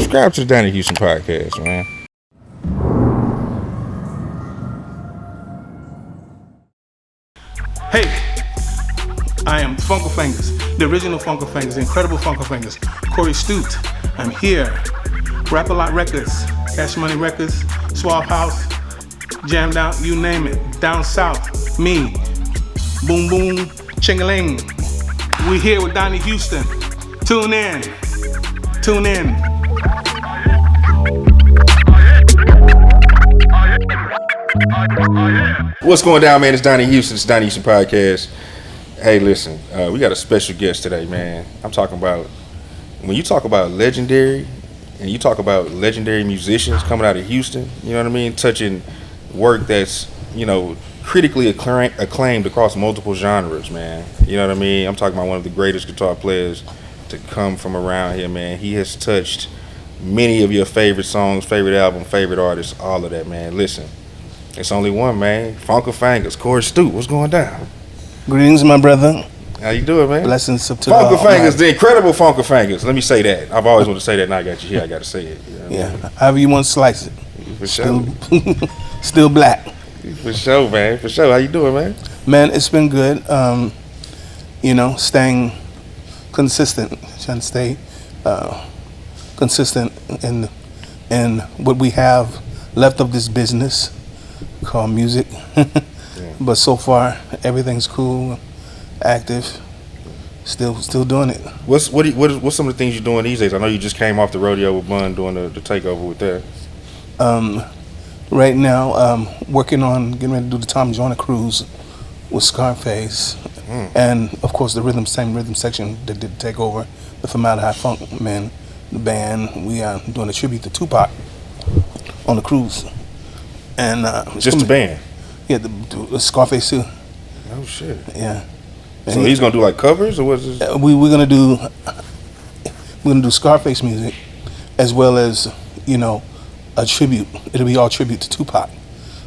Subscribe to the Donnie Houston podcast, man. Hey, I am Funka Fangez, the original Funka Fangez, the incredible Funka Fangez, Corey Stoot. I'm here. Rap A Lot Records, Cash Money Records, Swap House, Jam Down, you name it. Down South, me, Boom Boom, Ching-a-ling. We here with Donnie Houston. Tune in. Tune in. What's going down, man? It's Donnie Houston. It's Donnie Houston Podcast. Hey, listen, we got a special guest today, man. I'm talking about, when you talk about legendary, and you talk about legendary musicians coming out of Houston, you know what I mean? Touching work that's, you know, critically acclaimed across multiple genres, man. You know what I mean? I'm talking about one of the greatest guitar players to come from around here, man. He has touched many of your favorite songs, favorite album, favorite artists, all of that, man. Listen. It's only one, man. Funka Fangez, Corey Stoot. What's going down? Greetings, my brother. How you doing, man? Blessings to Funka Fangez, the incredible Funka Fangez. Let me say that. I've always wanted to say that. Now I got you here. I got to say it. You know yeah. I mean? However you want to slice it. For sure. Still black. For sure, man. For sure. How you doing, man? Man, it's been good. You know, staying consistent. Trying to stay consistent in what we have left of this business called music. Yeah. But so far everything's cool, active, still doing it. What's some of the things you're doing these days? I know you just came off the rodeo with Bun doing the takeover with that. Right now working on getting ready to do the Tom Joyner cruise with Scarface, and of course the same rhythm section that did the takeover, the Formaldehyde Funk Men, the band. We are doing a tribute to Tupac on the cruise. And just the band? Yeah, the Scarface too. Oh shit. Yeah. So he's gonna do like covers, or what's this? We're gonna do Scarface music, as well as, you know, a tribute. It'll be all tribute to Tupac.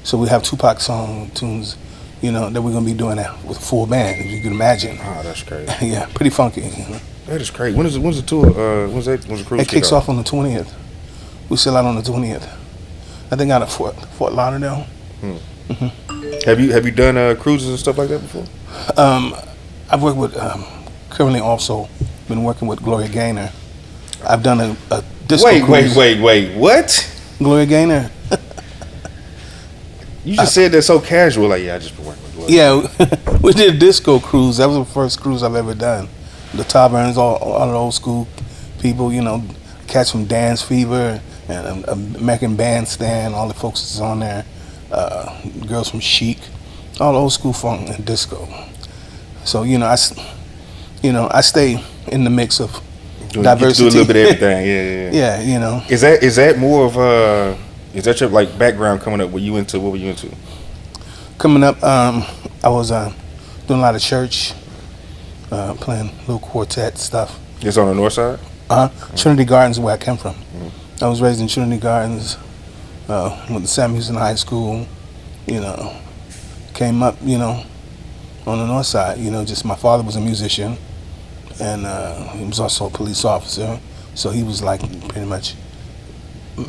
So we have Tupac song tunes, you know, that we're gonna be doing that with a full band, if you can imagine. Oh, that's crazy. Yeah, pretty funky. You know? That is crazy. When's the tour? When's the cruise? It kicks off on the 20th. We sell out on the 20th. I think out of Fort Lauderdale. Mm-hmm. Have you done cruises and stuff like that before? I've worked with currently also been working with Gloria Gaynor. I've done a disco cruise. Wait, what? Gloria Gaynor. You just said that so casual, like, yeah, I just been working with Gloria. Yeah, we did a disco cruise. That was the first cruise I've ever done. The Taverns, all the old school people, you know, cats from Dance Fever and American Bandstand, all the folks that's on there, girls from Chic, all old school funk and disco. So, you know, I stay in the mix of diversity. You do a little bit of everything, yeah. Yeah, you know. Is that more of is that your like background coming up? What were you into? Coming up, I was doing a lot of church, playing little quartet stuff. It's on the north side? Trinity Gardens is where I came from. I was raised in Trinity Gardens, went to Sam Houston High School, you know, came up, you know, on the north side, you know, just my father was a musician, and he was also a police officer, so he was like pretty much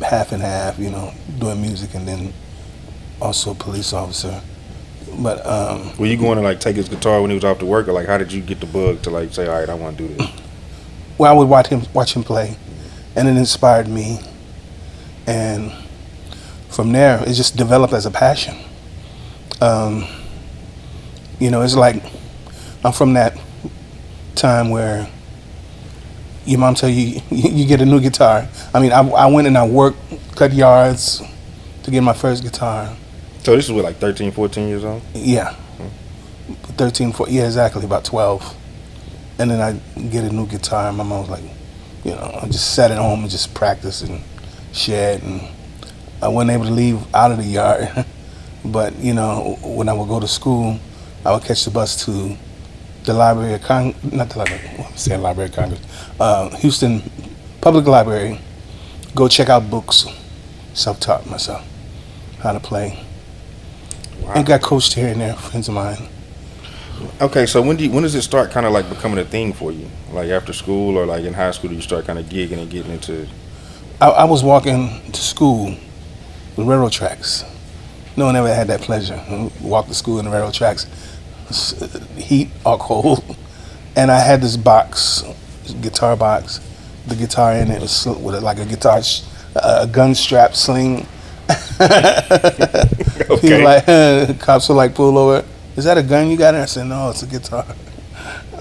half and half, you know, doing music and then also a police officer. But were you going to like take his guitar when he was off to work, or like how did you get the bug to like say, all right, I want to do this? Well, I would watch him play, and it inspired me, and from there it just developed as a passion. You know, it's like I'm from that time where your mom tell you you get a new guitar. I mean, I went and I worked, cut yards to get my first guitar. So this is what, like 13, 14 years old? Yeah. 13, 14, yeah, exactly, about 12. And then I get a new guitar, and my mom was like, you know, I just sat at home and just practiced and shed, and I wasn't able to leave out of the yard. But, you know, when I would go to school, I would catch the bus to the Library of Houston Public Library, go check out books, self-taught myself how to play. Wow. And got coached here and there, friends of mine. Okay, so when does it start kind of like becoming a thing for you? Like after school or like in high school, do you start kind of gigging and getting into? I was walking to school, the railroad tracks. No one ever had that pleasure. Walk to school in the railroad tracks, heat or cold. And I had this box, guitar box. The guitar in it was with like a guitar, a gun strap sling. People like, cops were like, pull over. Is that a gun you got? And I said, no, it's a guitar.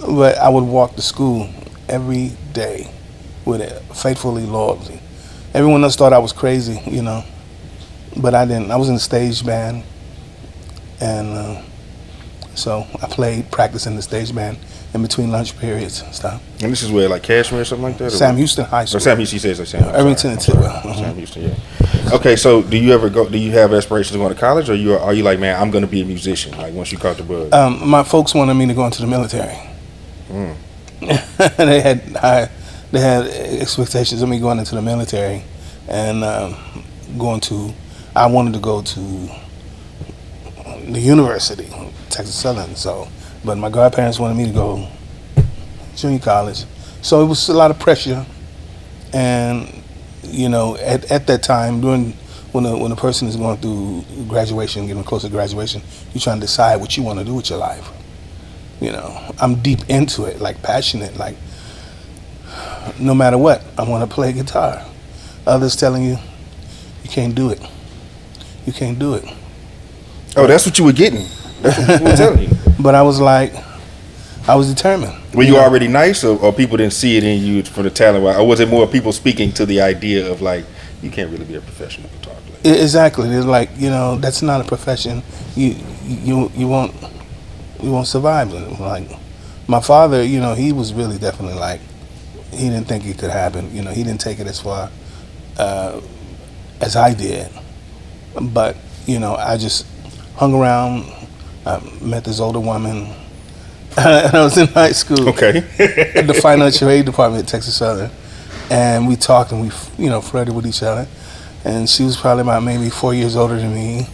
But I would walk to school every day with it, faithfully, loyalty. Everyone else thought I was crazy, you know, but I didn't. I was in the stage band, and so I practiced in the stage band in between lunch periods and stuff. And this is where, like, Cashmere or something like that? Sam Houston High School. Or Sam Houston, he says like Sam. Irvington and Tidwell. Sam Houston, yeah. Okay, so do you have aspirations of going to college, or are you like, man, I'm going to be a musician, like, once you caught the bug? My folks wanted me to go into the military. They had expectations of me going into the military, and I wanted to go to the university, Texas Southern. So, but my godparents wanted me to go junior college. So it was a lot of pressure, and you know, at that time, when a person is going through graduation, getting close to graduation, you're trying to decide what you want to do with your life. You know, I'm deep into it, like passionate, like no matter what, I want to play guitar. Others telling you, you can't do it. You can't do it. Oh, that's what you were getting. That's what people were telling you. But I was like, I was determined. Were you already nice, or people didn't see it in you for the talent? Or was it more people speaking to the idea of, like, you can't really be a professional guitar player? Exactly. It's like, you know, that's not a profession. You won't survive. Like, my father, you know, he was really definitely like, he didn't think it could happen. You know, he didn't take it as far as I did. But, you know, I just hung around. I met this older woman. And I was in high school. Okay. At the financial aid department at Texas Southern. And we talked and we, you know, flirted with each other. And she was probably about maybe 4 years older than me.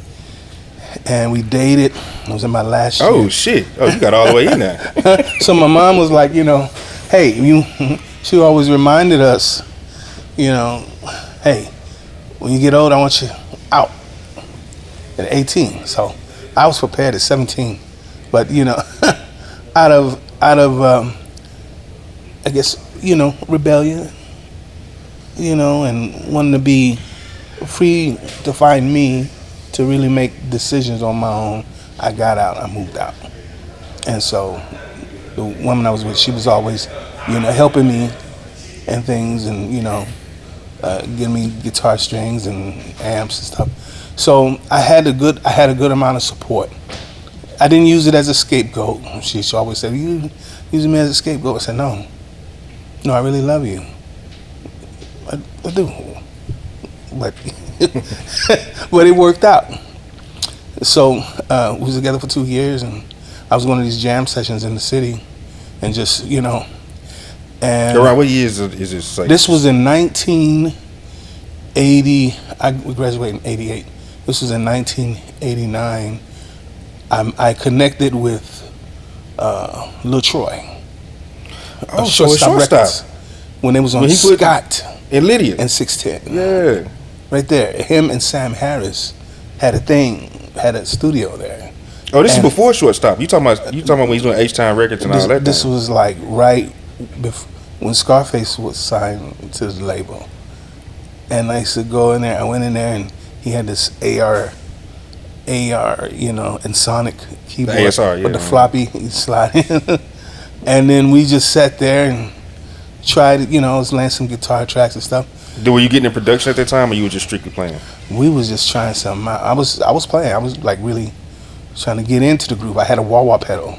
And we dated. I was in my last year. Oh, shit. Oh, you got all the way in there. So my mom was like, you know, hey, she always reminded us, you know, hey, when you get old, I want you out at 18. So I was prepared at 17. But, you know, out of I guess, you know, rebellion, you know, and wanting to be free to find me to really make decisions on my own, I got out, I moved out. And so the woman I was with, she was always, you know, helping me and things, and, you know, giving me guitar strings and amps and stuff. So I had a good amount of support. I didn't use it as a scapegoat. She always said, you using me as a scapegoat? I said, no, I really love you. I do. But but it worked out. So we was together for 2 years, and I was going to these jam sessions in the city, and just, you know. And around what years is this? Like, this was in 1980. We graduated in 88. This was in 1989. I connected with Lil Troy. Oh, so it's shortstop. Records, when it was on Scott in Lydia and 610. Yeah, right there. Him and Sam Harris had a studio there. Oh, this is before Shortstop. You talking about when he's doing H-Time Records and all that? This was like right before, when Scarface was signed to the label. And I used to go in there. I went in there, and he had this AR, you know, and Sonic keyboard, the ASR, yeah, with the floppy slide in. And then we just sat there and tried, you know, I was laying some guitar tracks and stuff. Were you getting in production at that time, or you were just strictly playing? We was just trying something out. I was playing. I was like really trying to get into the group. I had a wah-wah pedal,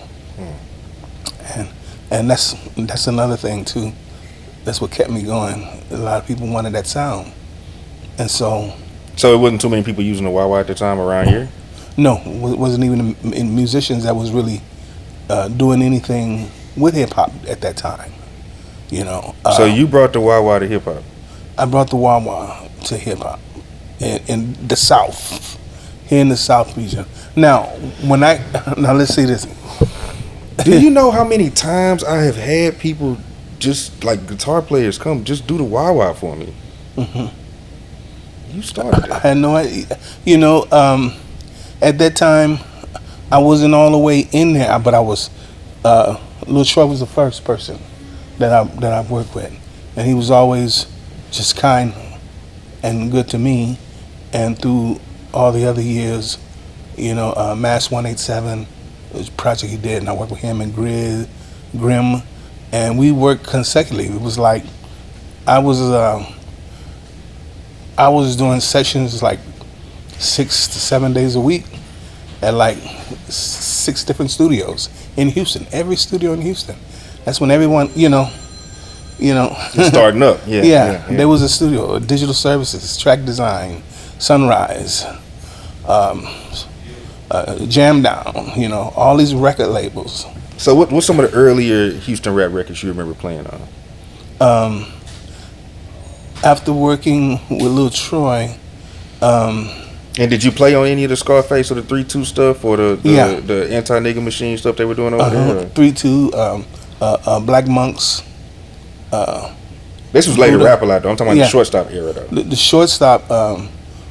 and that's another thing too. That's what kept me going. A lot of people wanted that sound, and so it wasn't too many people using the wah-wah at the time around here. No, it wasn't even musicians that was really doing anything with hip hop at that time. You know. So you brought the wah-wah to hip hop. I brought the wah-wah to hip hop in the South, here in the South region. Now let's see this. Do you know how many times I have had people just like guitar players come just do the wah-wah for me? You started I that. had no idea. You know, at that time, I wasn't all the way in there, but I was. Lil Troy was the first person that I worked with, and he was always just kind and good to me. And through all the other years, you know, Mass 187 was a project he did, and I worked with him and Grim, and we worked consecutively. It was like I was doing sessions like 6 to 7 days a week at like 6 different studios in Houston. Every studio in Houston. That's when everyone, you know. It's starting up. Yeah, yeah. There was a studio, digital services, track design, Sunrise, Jam Down. You know, all these record labels. So what's some of the earlier Houston rap records you remember playing on? After working with Lil Troy. And did you play on any of the Scarface or the 3-2 stuff or the anti-nigga machine stuff they were doing over there? 3-2, Black Monks. This was later Rap a Lot though. I'm talking about the Shortstop era though. The Shortstop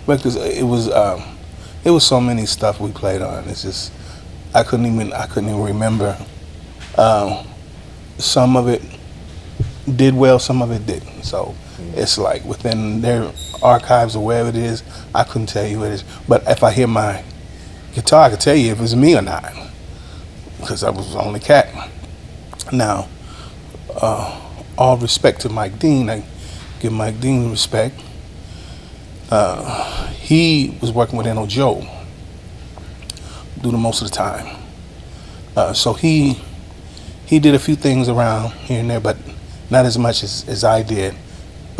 records. It was so many stuff we played on. It's just I couldn't even remember. Some of it did well, some of it didn't. So it's like within their archives or wherever it is, I couldn't tell you what it is. But if I hear my guitar, I could tell you if it's me or not, because I was the only cat. Now, all respect to Mike Dean, I give Mike Dean respect. He was working with N.O. Joe through the most of the time. So he did a few things around here and there, but not as much as I did,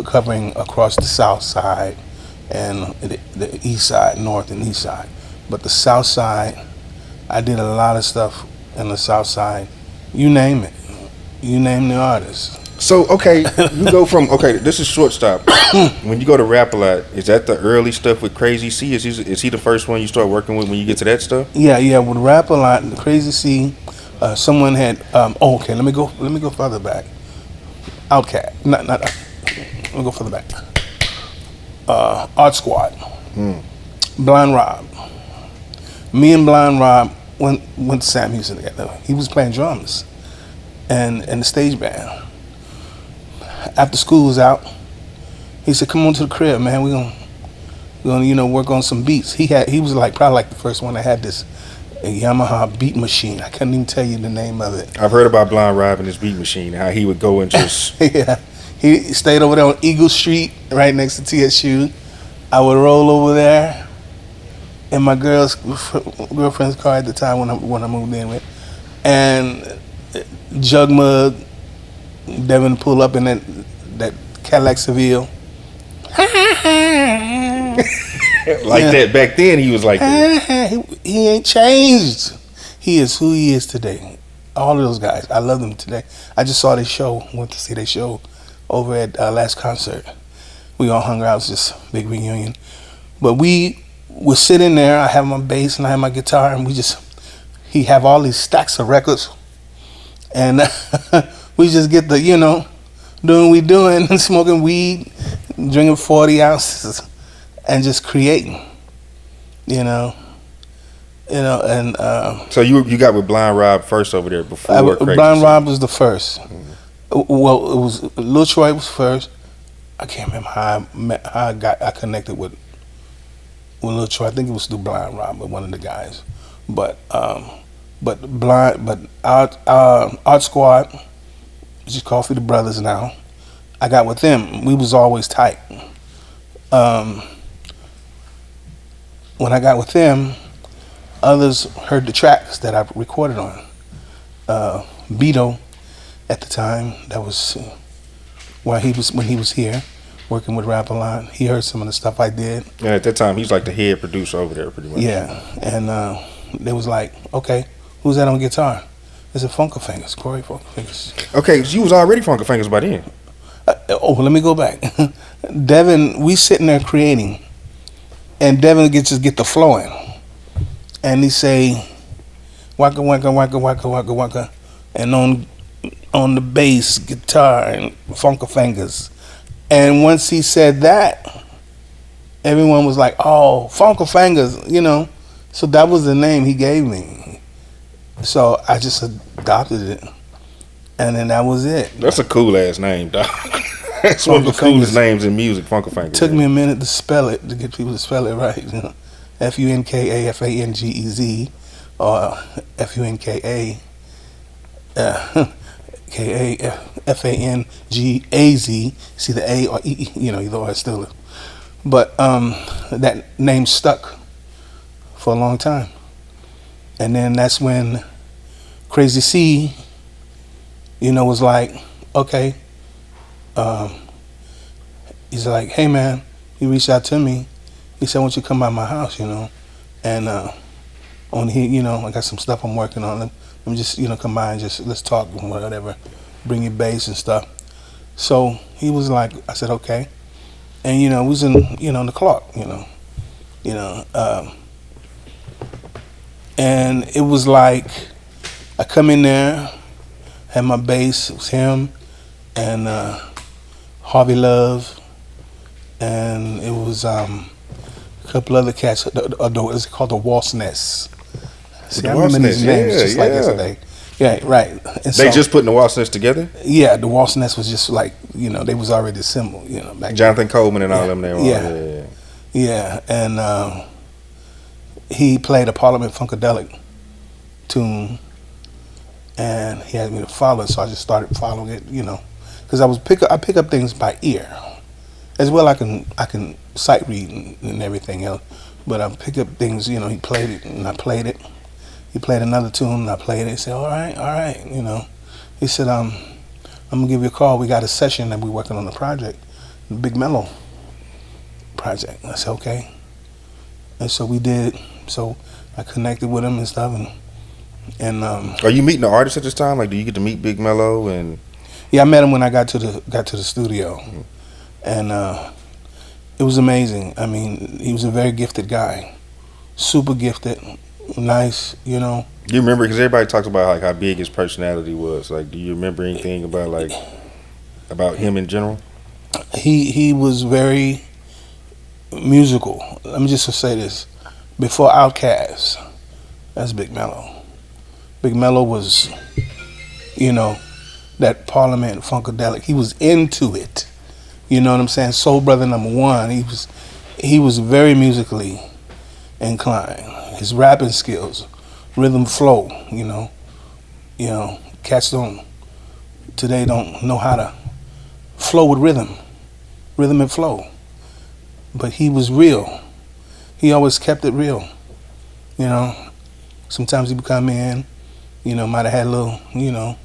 covering across the South Side and the East Side, North and East Side. But the South Side, I did a lot of stuff in the South Side. You name it. You name the artist. So, okay, you go from, this is Shortstop. When you go to Rap a Lot, is that the early stuff with Crazy C? Is he the first one you start working with when you get to that stuff? Yeah, with Rap a Lot, Crazy C, someone had, let me go further back. Outcat, not let me go further back. Art Squad, Blind Rob. Me and Blind Rob went to Sam Houston together. He was playing drums and the stage band. After school was out, he said, "Come on to the crib, man. We're gonna work on some beats." He was probably like the first one that had this Yamaha beat machine. I couldn't even tell you the name of it. I've heard about Blind Rob and his beat machine, how he would go and just yeah. He stayed over there on Eagle Street, right next to TSU. I would roll over there in my girlfriend's car at the time when I moved in with, and Jug Mug, Devin pull up in that Cadillac Seville. that. Back then, he was like that. He ain't changed. He is who he is today. All of those guys, I love them today. I just saw their show. Went to see their show over at last concert. We all hung out. It was just a big reunion. But we would sit in there. I have my bass and I have my guitar, and he have all these stacks of records, and we just get the doing what we doing, smoking weed, drinking 40 ounces, and just creating, and So you got with Blind Rob first over there before Crazy Blind C. Rob was the first. Well, it was Lil Troy was first. I can't remember how I connected with Lil Troy. I think it was through Blind Rob with one of the guys, but Art Squad, which is Coffee the Brothers now. I got with them. We was always tight. When I got with them, others heard the tracks that I recorded on. Beto, at the time, that was when he was here working with Rap a Lot. He heard some of the stuff I did. Yeah, at that time, he's like the head producer over there, pretty much. Yeah, and they was like, "Okay, who's that on guitar?" I said, "Funka Fangez, Corey Funka Fangez." Okay, so you was already Funka Fangez by then. Let me go back. Devin, we sitting there creating, and Devin just get the flowing, and he say, "Waka waka waka waka waka waka," and on the bass guitar and Funka Fangez, And once he said that, everyone was like, "Oh, Funka Fangez," you know. So that was the name he gave me. So I just adopted it, and then that was it. That's a cool ass name, dog. That's one of the coolest names in music, Funka Fangez. Took me a minute to spell it, to get people to spell it right. You know? Funkafangez, or Funka. K-A-F-A-N-G-A-Z. See the A or E, you know, either or still. But that name stuck for a long time. And then that's when Crazy C, you know, was like, okay. He's like, hey man, he reached out to me. He said, I want you to come by my house, you know. And on here, you know, I got some stuff I'm working on. Let me just, you know, come by and just let's talk and whatever. Bring your bass and stuff. So he was like, I said, okay. And you know, we was in, you know, in the clock, you know. And it was like I come in there, had my bass, it was him and Harvey Love, and it was a couple other cats. It's called the Waltz Nest. See, I remember these names just like yesterday. Yeah, right. And they just putting the Waltz Nest together? Yeah, the Waltz Nest was just like, you know, they was already assembled, you know. Back Jonathan Coleman and all them there. Yeah, and he played a Parliament Funkadelic tune, and he had me to follow it, so I just started following it, you know, because I pick up things by ear, as well. I can sight read and everything else, but I pick up things, you know. He played it and I played it. He played another tune and I played it. He said, all right, you know. He said, I'm gonna give you a call. We got a session that we're working on the project, the Big Mellow project. I said, okay. And so we did. So I connected with him and stuff, and are you meeting the artists at this time? Like, do you get to meet Big Mellow? And yeah, I met him when I got to the studio, and it was amazing. I mean, he was a very gifted guy, super gifted, nice, you know. Do you remember? Because everybody talks about like how big his personality was. Like, do you remember anything about him in general? He was very musical. Let me just say this: before Outkast, that's Big Mellow. Big Mellow was, you know, that Parliament Funkadelic. He was into it. You know what I'm saying? Soul Brother #1. He was very musically inclined. His rapping skills, rhythm, flow. You know, cats today don't know how to flow with rhythm and flow. But he was real. He always kept it real. You know, sometimes he would come in, you know, might have had a little, you know,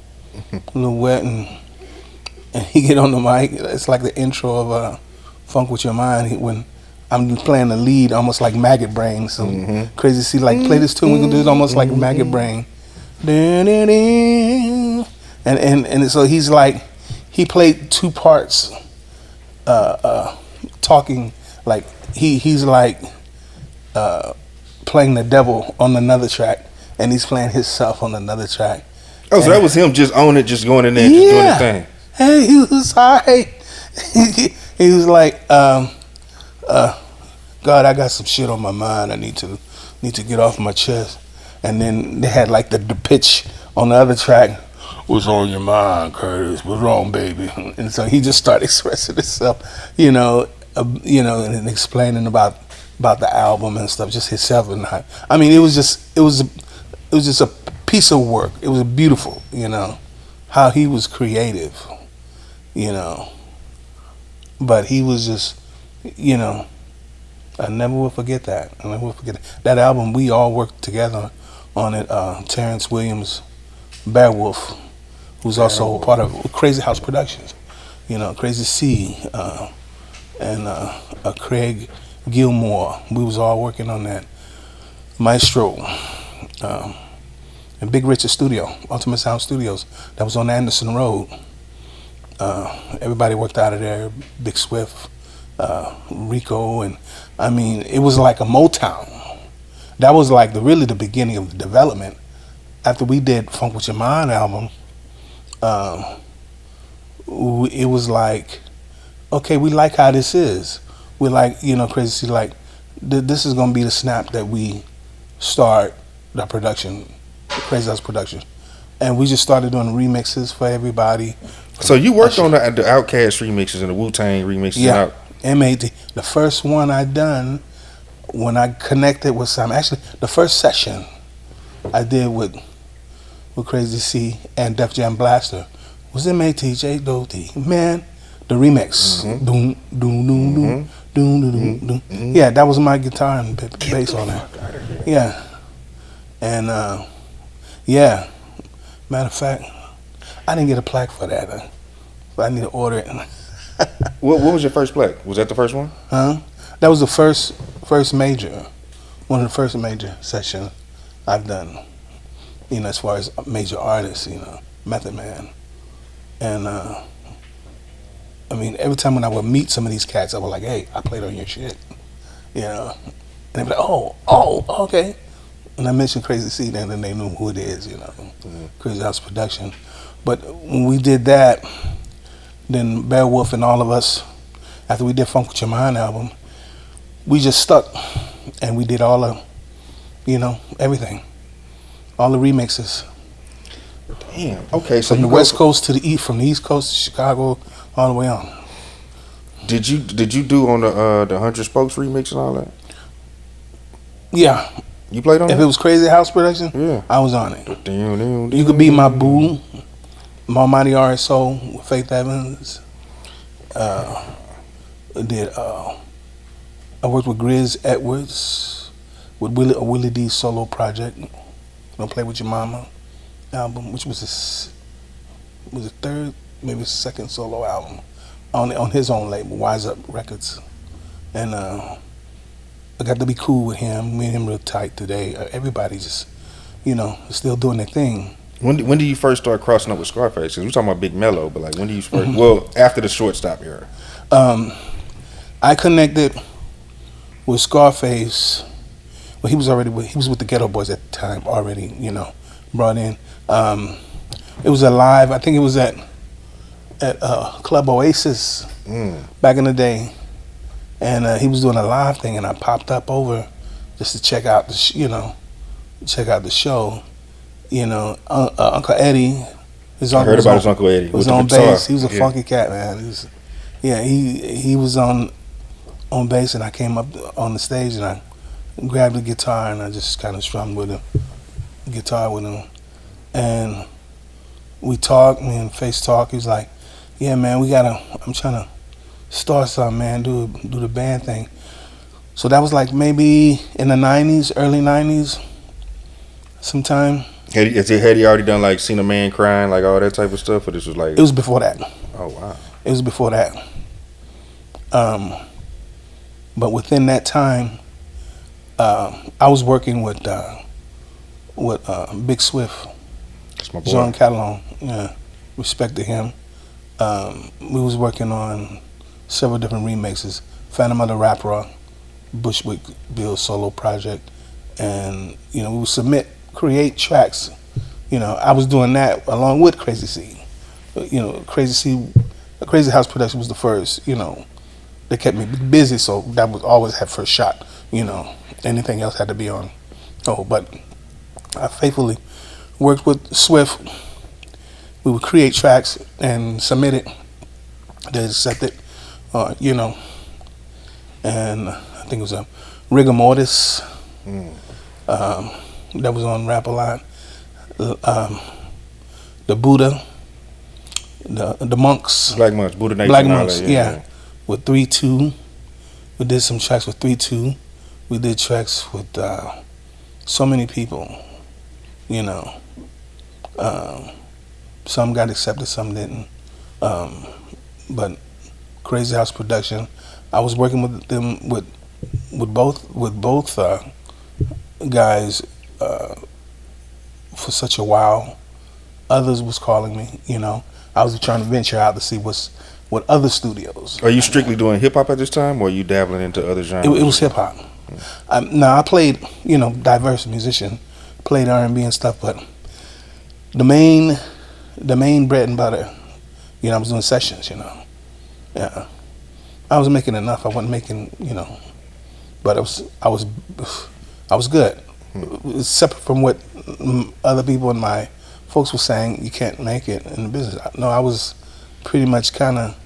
a little wet, and he get on the mic. It's like the intro of Funk With Your Mind when I'm playing the lead, almost like Maggot Brain. So Crazy C, like, play this tune. We can do it almost like Maggot Brain. And so he's like, he played two parts, talking, like he's like playing the devil on another track, and he's playing himself on another track. Oh, so that was him just owning it, just going in there and just doing his thing. Hey, he was alright. He was like, God, I got some shit on my mind. I need to get off my chest. And then they had like the pitch on the other track. What's on your mind, Curtis? What's wrong, baby? And so he just started expressing himself, you know, and explaining about the album and stuff, just himself. And I mean, it was just a piece of work. It was beautiful, you know, how he was creative, you know. But he was just, you know, I never will forget that. That album. We all worked together on it. Terrence Williams, Beowulf, who's also part of Crazy House Productions, you know, Crazy C, and Craig Gilmore. We was all working on that. Maestro, and Big Rich's studio, Ultimate Sound Studios, that was on Anderson Road. Everybody worked out of there. Big Swift, Rico, and I mean, it was like a Motown. That was like really the beginning of the development. After we did Funk With Your Mind album, it was like okay, we like how this is. We like, Crazy C, like, this is going to be the snap that we start the production, Crazy House production. And we just started doing remixes for everybody. So you worked on the Outkast remixes and the Wu-Tang remixes. Yeah, MAD. The first one I done when I connected with some, actually, the first session I did with Crazy C and Def Jam Blaster was MATJ Doty. Man, the remix. Doom, doom, doom, doom, doom, doom, doom. Yeah, that was my guitar and bass on that. Yeah. And, yeah. Matter of fact, I didn't get a plaque for that. But I need to order it. What was your first plaque? Was that the first one? That was the first major, one of the first major sessions I've done, as far as major artists, Method Man. And, I mean, every time when I would meet some of these cats, I was like, hey, I played on your shit, And they'd be like, oh, okay. And I mentioned Crazy C, then they knew who it is, Crazy House Production. But when we did that, then Beowulf and all of us, after we did Funk With Your Mind album, we just stuck and we did all of, everything. All the remixes. Damn. Okay, so from the West Coast to the East, from the East Coast to Chicago, all the way on. Did you do on the 100 Spokes remix and all that? Yeah. You played on If that? it was Crazy House Production, yeah, I was on it. You Could Be My Boo, My Mighty RSO with Faith Evans. I worked with Grizz Edwards with Willie D's solo project. Don't Play With Your Mama album, which was the third, maybe second solo album on his own label, Wise Up Records. And I got to be cool with him. Me and him real tight today. Everybody just, still doing their thing. When did you first start crossing up with Scarface? Because we're talking about Big Mello, but like when did you first? Well, after the Shortstop era. I connected with Scarface. Well, he was with the Ghetto Boys at the time already. Brought in. It was a live. I think it was at Club Oasis back in the day. And he was doing a live thing, and I popped up over just to check out the show. Uncle Eddie. I heard about his Uncle Eddie. Was on bass. He was a funky cat, man. He was on bass, and I came up on the stage and I grabbed the guitar and I just kind of strummed with him, guitar with him, and we talked. Me and Face talk. He was like, "Yeah, man, I'm trying to start something, man, do the band thing." So that was like maybe in the 90s, early 90s, sometime. Had he already done like Seen a Man Crying, like all that type of stuff, or this was like? It was before that. Oh wow. It was before that. But within that time, I was working with Big Swift, That's my boy. Jean Catalon. Yeah, respect to him. We was working on several different remixes. Phantom of the Rapper, Bushwick Bill's solo project, and we would create tracks. I was doing that along with Crazy C. Crazy House Production was the first. They kept me busy, so that was always had first shot. Anything else had to be on. But I faithfully worked with Swift. We would create tracks and submit it. They accept it. And I think it was a Rigor Mortis that was on Rap a Lot. The Buddha, the Monks, Black Monks, Buddha Nation. Black Monks, yeah. With 3-2, we did some tracks with 3-2. We did tracks with so many people. Some got accepted, some didn't. But Crazy House Production, I was working with them with both guys for such a while. Others was calling me. I was trying to venture out to see what other studios. Are you strictly doing hip hop at this time, or are you dabbling into other genres? It was hip hop. I played diverse musician, played R&B and stuff, but the main bread and butter, I was doing sessions. Yeah. I was making enough. I wasn't making, but I was good. Separate from what other people and my folks were saying, you can't make it in the business. No, I was pretty much kind of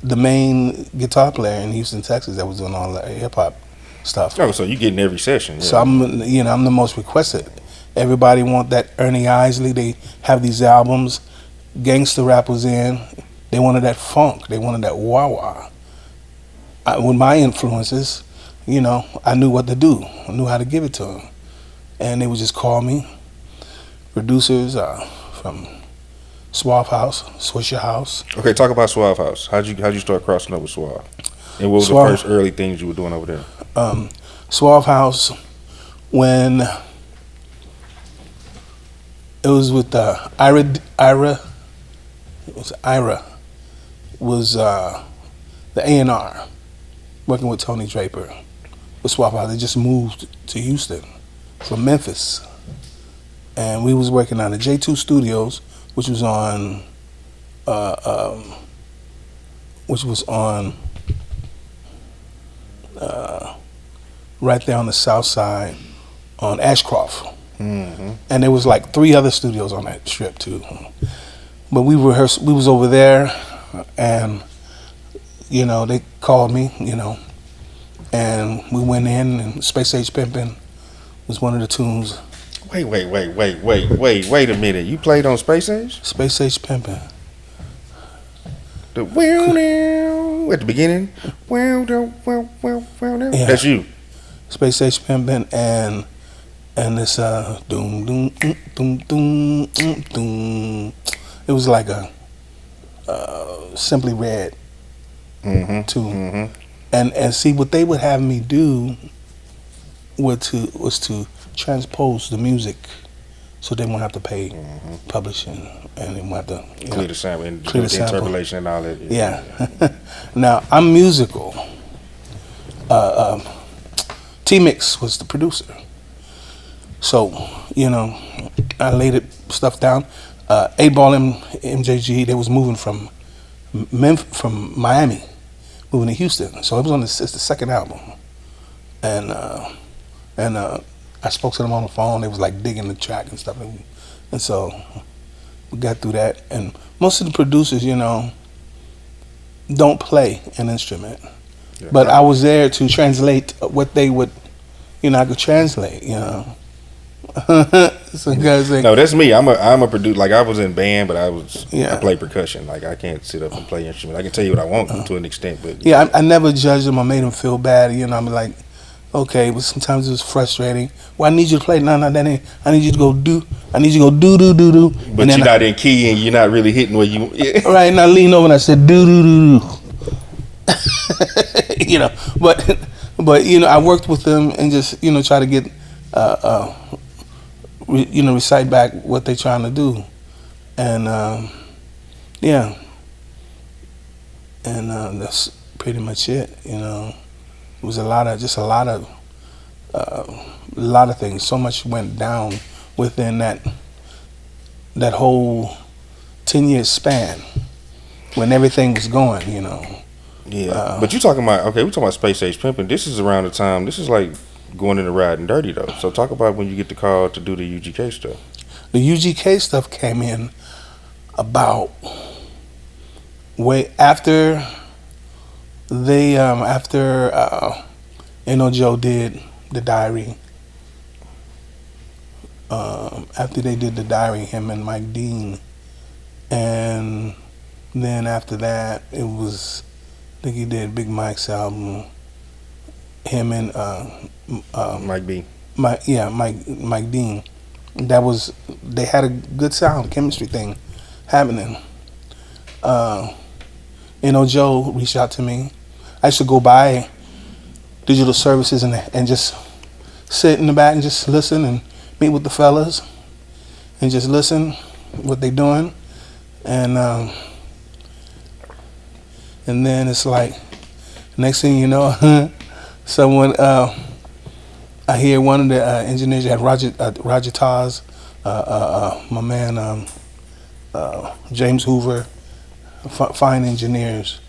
the main guitar player in Houston, Texas that was doing all the hip hop stuff. Oh, so you get in every session. Yeah. So I'm the most requested. Everybody want that Ernie Isley. They have these albums. Gangsta rap was in. They wanted that funk. They wanted that wah-wah. With my influences, I knew what to do. I knew how to give it to them. And they would just call me. Producers from Suave House, Swisher House. Okay, talk about Suave House. How'd you start crossing up with Suave? And what was Suave, the first early things you were doing over there? Suave House, when it was with Ira was the A&R, working with Tony Draper with Suave House. They just moved to Houston from Memphis, and we was working on the J2 Studios, which was on right there on the Southside on Ashcroft. Mm-hmm. And there was like 3 other studios on that strip too. But we was over there, and they called me, and we went in, and Space Age Pimpin' was one of the tunes. Wait a minute. You played on Space Age? Space Age Pimpin'. The wow at the beginning. Wow. Yeah. That's you. Space Age Pimpin' and this doom doom doom doom doom doom. It was like a Simply Red tune. Mm-hmm. And see, what they would have me do was to transpose the music, so they won't have to pay publishing, and they won't have to Clear the sample and clear the sample. interpolation and all that. Yeah. Now I'm musical. T-Mix was the producer, so I laid stuff down. 8-Ball and MJG, they was moving from Miami, moving to Houston. So it's the second album, and I spoke to them on the phone. They was like digging the track and stuff, and so we got through that. And most of the producers, don't play an instrument, but I was there to translate what they would, I could translate, So guys like, no, that's me. I'm a producer. Like, I was in band, but I play percussion. Like, I can't sit up and play instrument. I can tell you what I want to an extent, but I never judged them or made them feel bad. I'm like, okay, but sometimes it was frustrating. Well, I need you to play. No, that ain't. I need you to go do. I need you to go do. But you're not in key, and you're not really hitting where you. Yeah. Right, and I leaned over and I said do. But I worked with them and just try to get recite back what they're trying to do, and that's pretty much it. It was a lot of things. So much went down within that whole 10-year span when everything was going. Yeah, but you talking about we talking about Space Age Pimpin'. This is around the time. This is like going into Ridin' Dirty though. So talk about when you get the call to do the UGK stuff. The UGK stuff came in about way after they Joe did the diary. After they did the diary, him and Mike Dean, and then after that it was, I think he did Big Mike's album. Him and Mike B. Mike Dean. They had a good sound chemistry thing happening. Joe reached out to me. I used to go by digital services and just sit in the back and just listen and meet with the fellas and just listen what they doing, and then it's like next thing you know, someone I hear one of the engineers had Roger Taz, my man James Hoover, fine engineers,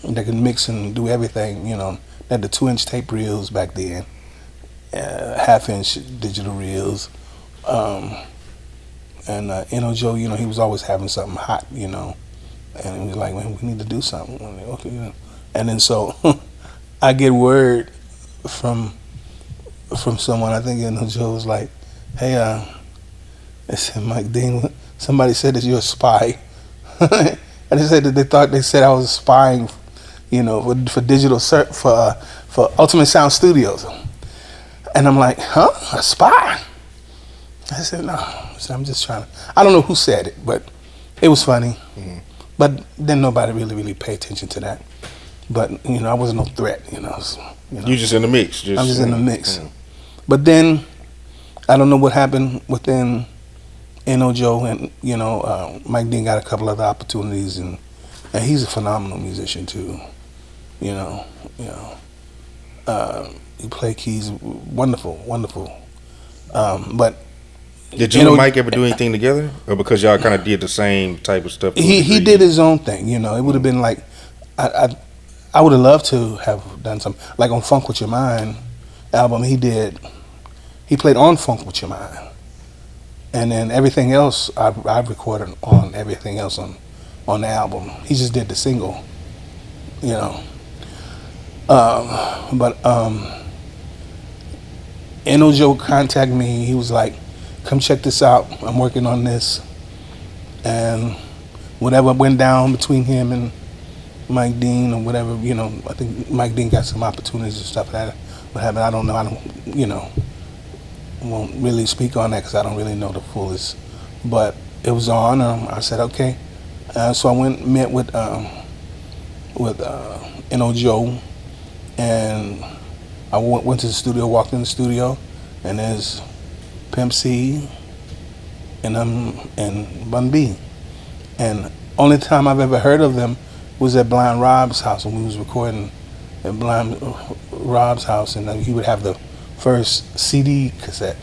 that could mix and do everything. You know, they had the 2-inch tape reels back then, half-inch digital reels, and Joe, you know, he was always having something hot, you know, and he was like, man, we need to do something. I'm like, okay, you know. And then so I get word from someone, I think Joe was like, hey, they said, Mike Dean, somebody said that you're a spy. And they said that they said I was spying, you know, for digital for Ultimate Sound Studios. And I'm like, huh? A spy? I said, no. I said, I'm just trying to. I don't know who said it, but it was funny. Mm-hmm. But then nobody really paid attention to that. But, you know, I wasn't no threat, you know. You just in the mix. I'm just in the mix. Mm-hmm. But then, I don't know what happened within Joe, and, you know, Mike Dean got a couple other opportunities, and he's a phenomenal musician too. You know. He played keys, wonderful. But did you and Mike ever do anything together, or because y'all kind of did the same type of stuff? He did his own thing. You know, it would have been like I would have loved to have done something like on Funk with Your Mind album. He played on Funk with Your Mind, and then everything else I've recorded on everything else on the album. He just did the single. You know. But Joe contacted me. He was like, come check this out. I'm working on this. And whatever went down between him and Mike Dean or whatever, you know, I think Mike Dean got some opportunities and stuff like that. What happened, I don't know. I don't, you know, won't really speak on that because I don't really know the fullest. But it was on. I said, okay. So I met with Joe. And I went to the studio, walked in the studio, and there's Pimp C and Bun B. And only time I've ever heard of them was at Blind Rob's house when we was recording at Blind Rob's house, and he would have the first CD cassette.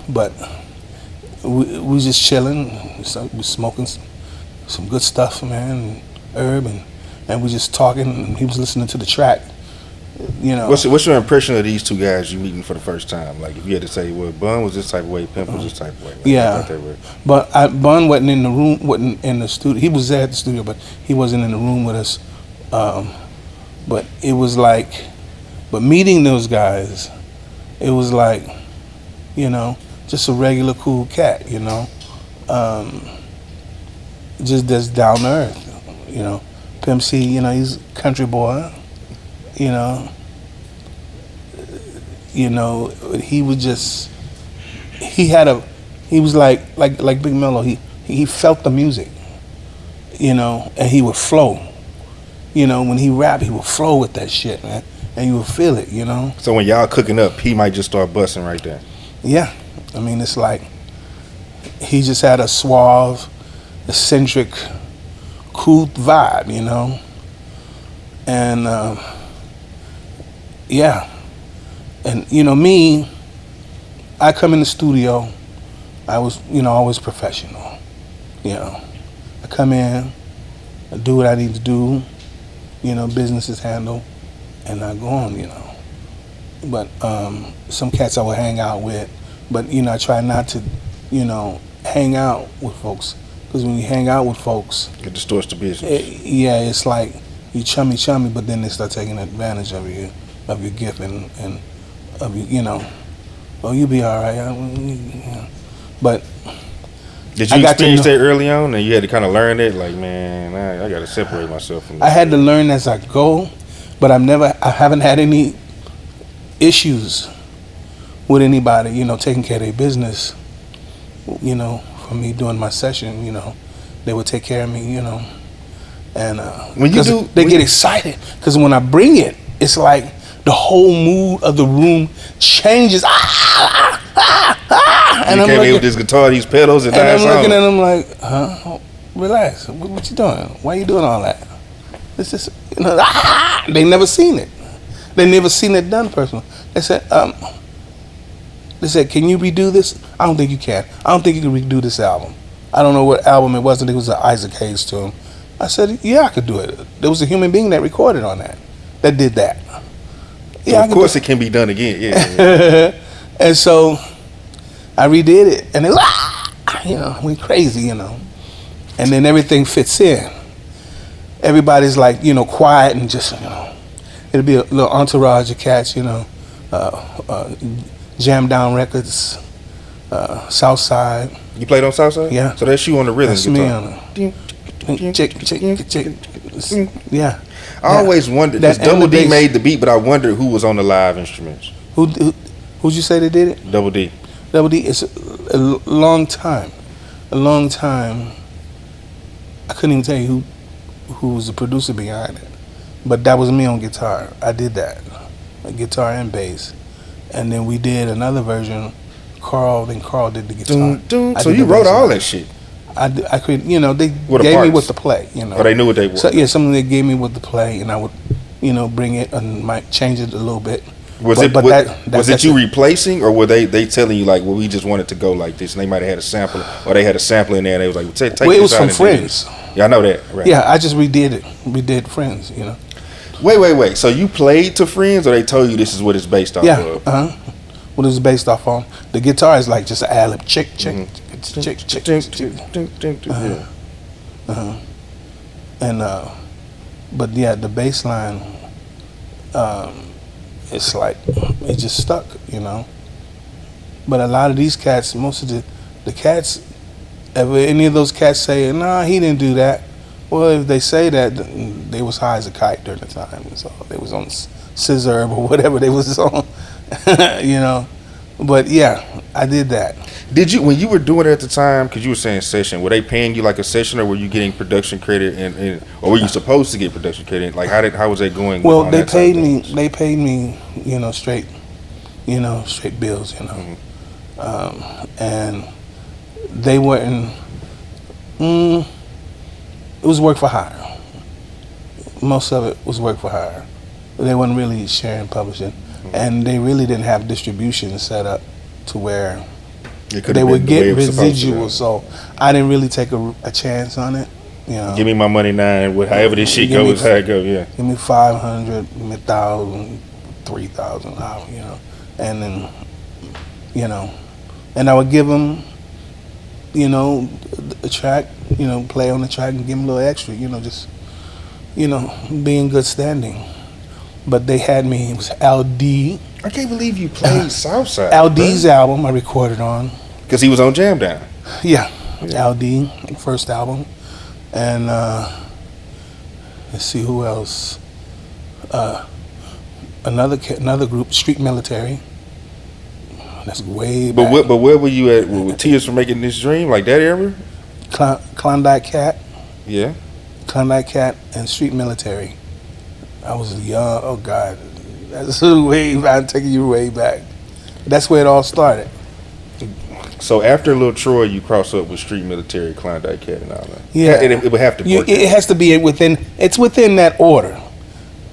But we was just chilling, we smoking some good stuff, man, herb, and we just talking, and he was listening to the track. You know, what's your impression of these two guys you meeting for the first time? Like, if you had to say, well, Bun was this type of way, Pimp was this type of way. Like, yeah, but Bun wasn't in the room, wasn't in the studio. He was there at the studio, but he wasn't in the room with us. But it was like, but meeting those guys, it was like, you know, just a regular cool cat, you know, just down to earth, you know. Pimp C, you know, he's a country boy. You know, he was just, he was like Big Mello. He felt the music, you know, and he would flow. You know, when he rapped, he would flow with that shit, man, and you would feel it, you know. So when y'all cooking up, he might just start busting right there. Yeah, I mean, it's like he just had a suave, eccentric, cool vibe, you know, and. Yeah, and you know me, I come in the studio, I was, you know, always professional, you know. I come in, I do what I need to do, you know, business is handled, and I go on, you know. But some cats I would hang out with, but you know, I try not to, you know, hang out with folks, because when you hang out with folks, it distorts the business. It's like you chummy, but then they start taking advantage of you. Of your gift and of you know, oh, you be all right. But did you experience that early on, and you had to kind of learn it? Like, man, I got to separate myself from this. I had to learn as I go, but I haven't had any issues with anybody, you know, taking care of their business. You know, for me doing my session, you know, they would take care of me, you know, and when you do, they get excited because when I bring it, it's like. The whole mood of the room changes. And you came in with this guitar, these pedals, and I'm looking at them like, huh? Relax. What you doing? Why you doing all that? It's just, you know, they never seen it. They never seen it done personally. They said, can you redo this? I don't think you can. I don't think you can redo this album. I don't know what album it was. I think it was an Isaac Hayes tune. I said, yeah, I could do it. There was a human being that recorded on that did that. So of course it can be done again. Yeah. And so I redid it, and it was, went crazy, And then everything fits in. Everybody's like, quiet and just, it'll be a little entourage of cats, Jam Down Records, Southside. You played on Southside? Yeah. So that's you on the rhythm That's guitar. me on it. Chick. Yeah. I always wondered, because Double D made the beat, but I wondered who was on the live instruments. Who'd you say they did it? Double D. Double D. It's a long time. I couldn't even tell you who was the producer behind it, but that was me on guitar. I did that, guitar and bass, and then we did another version. Carl did the guitar. So you wrote all that shit. I could, they What gave parts? me what to play, Or they knew what they were. So yeah, something they gave me what to play, and I would, bring it and might change it a little bit. Was it you replacing, or were they telling you like, well, we just wanted to go like this, and they might have had a sample, or they had a sample in there, and they was like, well, take it this was out from and Friends. Yeah, I know that. Right. Yeah, I just redid it. We did Friends, Wait. So you played to Friends, or they told you this is what it's based off of? Yeah. What it's based off on. The guitar is like just an ad-lib. Chick. And but yeah, the bass line, it's like it just stuck, But a lot of these cats, most of the cats, if any of those cats say, nah, he didn't do that. Well, if they say that, they was high as a kite during the time, so they was on scissor or whatever they was on, But yeah, I did that. Did you, when you were doing it at the time, because you were saying session, were they paying you like a session, or were you getting production credit, and or were you supposed to get production credit? Like how was that going? Well, they paid me. They paid me, straight, straight bills, and they weren't. It was work for hire. Most of it was work for hire. They weren't really sharing publishing, and they really didn't have distribution set up to where they would get residuals. So I didn't really take a chance on it. Give me my money now, and however this shit goes, how it go. Yeah. Give me 500, 1,000, 3,000, and then, and I would give them, a track, play on the track and give them a little extra, just, be in good standing. But they had me. It was LD. I can't believe you played Southside. LD's album I recorded on. Because he was on Jam Down. Yeah. LD, first album. And let's see who else. Another group, Street Military. That's way back. But where were you at with Tears for Making This Dream? Like that era? Klondike Cat. Yeah. Klondike Cat and Street Military. I was young. Oh God, that's I'm taking you way back. That's where it all started. So after Lil Troy, you cross up with Street Military, Klondike Cat, and all that. Yeah, it would have to. It has to be within. It's within that order.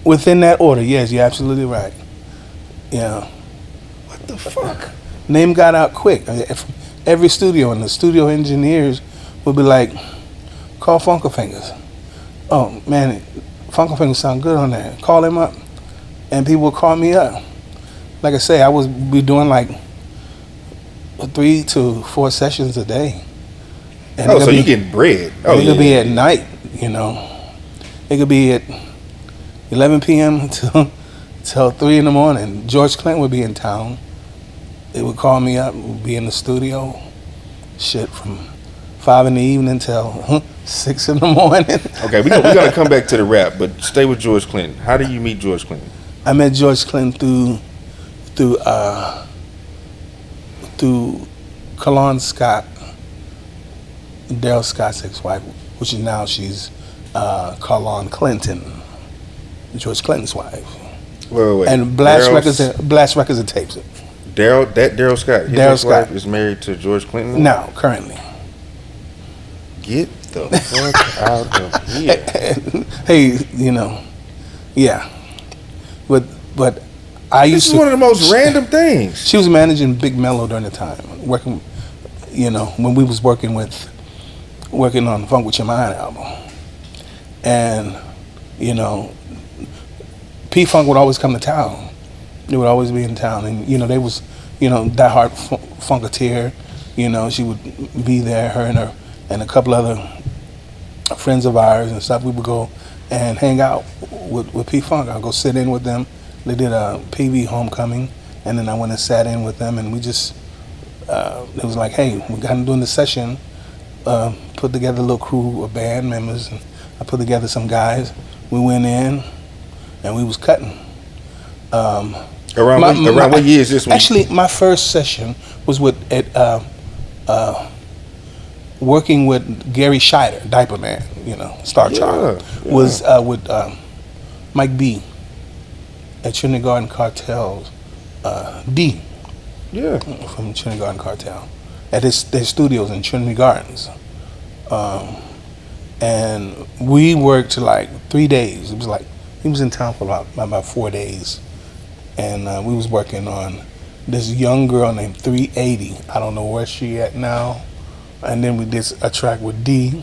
Within that order, yes, you're absolutely right. Yeah. What the fuck? Name got out quick. Every studio, and the studio engineers would be like, "Call Funka Fangez." Oh man, Funka Fangez sound good on there. Call him up, and people would call me up. Like I say, I would be doing like 3 to 4 sessions a day. And so you getting bread? It could be at night, It could be at 11 p.m. till 3 in the morning. George Clinton would be in town. They would call me up. We'd be in the studio, from 5 in the evening till 6 in the morning. Okay, we gotta come back to the rap, but stay with George Clinton. How did you meet George Clinton? I met George Clinton through Kalon Scott, Daryl Scott's ex-wife, which is now she's Kalon Clinton, George Clinton's wife. Wait. And Blast Records and tapes it. Daryl Scott, his ex-wife is married to George Clinton? No, currently. Get the fuck out of here. Hey, yeah. But I used to. This is one of the most random things. She was managing Big Mello during the time, working, when we was working on the Funk With Your Mind album. and you know, P Funk would always come to town. They would always be in town, and you know, they was, you know, diehard Funketeer. You know, she would be there, her and a couple other friends of ours and stuff. We would go and hang out with P Funk. I'd go sit in with them. They did a PV homecoming, and then I went and sat in with them, and we just it was like, hey, we got doing the session. Put together a little crew of band members, and I put together some guys. We went in, and we was cutting. Around what year is this one? Actually, my first session was with working with Gary Scheider, Diaper Man, you know, Star Child. Was with Mike B at Trinity Garden Cartel's D. Yeah. From Trinity Garden Cartel at their studios in Trinity Gardens. And we worked like 3 days. It was like he was in town for about 4 days, and we was working on this young girl named 380. I don't know where she at now. And then we did a track with D,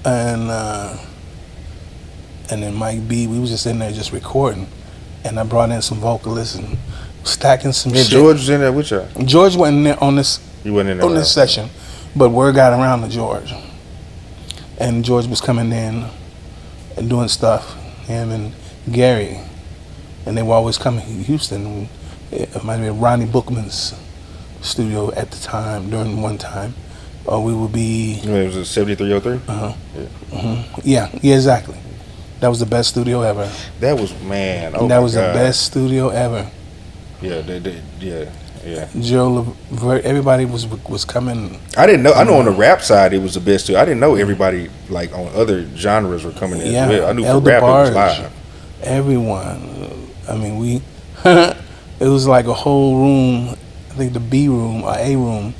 and then Mike B. We was just in there just recording, and I brought in some vocalists and stacking some shit. George was in there with y'all? George wasn't there on this. He wasn't in there on this session, but word got around to George, and George was coming in and doing stuff. Him and Gary, and they were always coming to Houston. It might have been Ronnie Bookman's studio at the time, during one time. Or we would be... It was a 7303? Uh-huh. Yeah. Mm-hmm. Yeah, exactly. That was the best studio ever. That was, man, oh that my was God. The best studio ever. Yeah, yeah. Joe Levert, everybody was coming. I didn't know. I know on the rap side it was the best too. I didn't know everybody like on other genres were coming in. Yeah, As well. I knew for Elder rap Barge, it was live. Everyone. I mean, we. It was like a whole room. I think the B room or A room,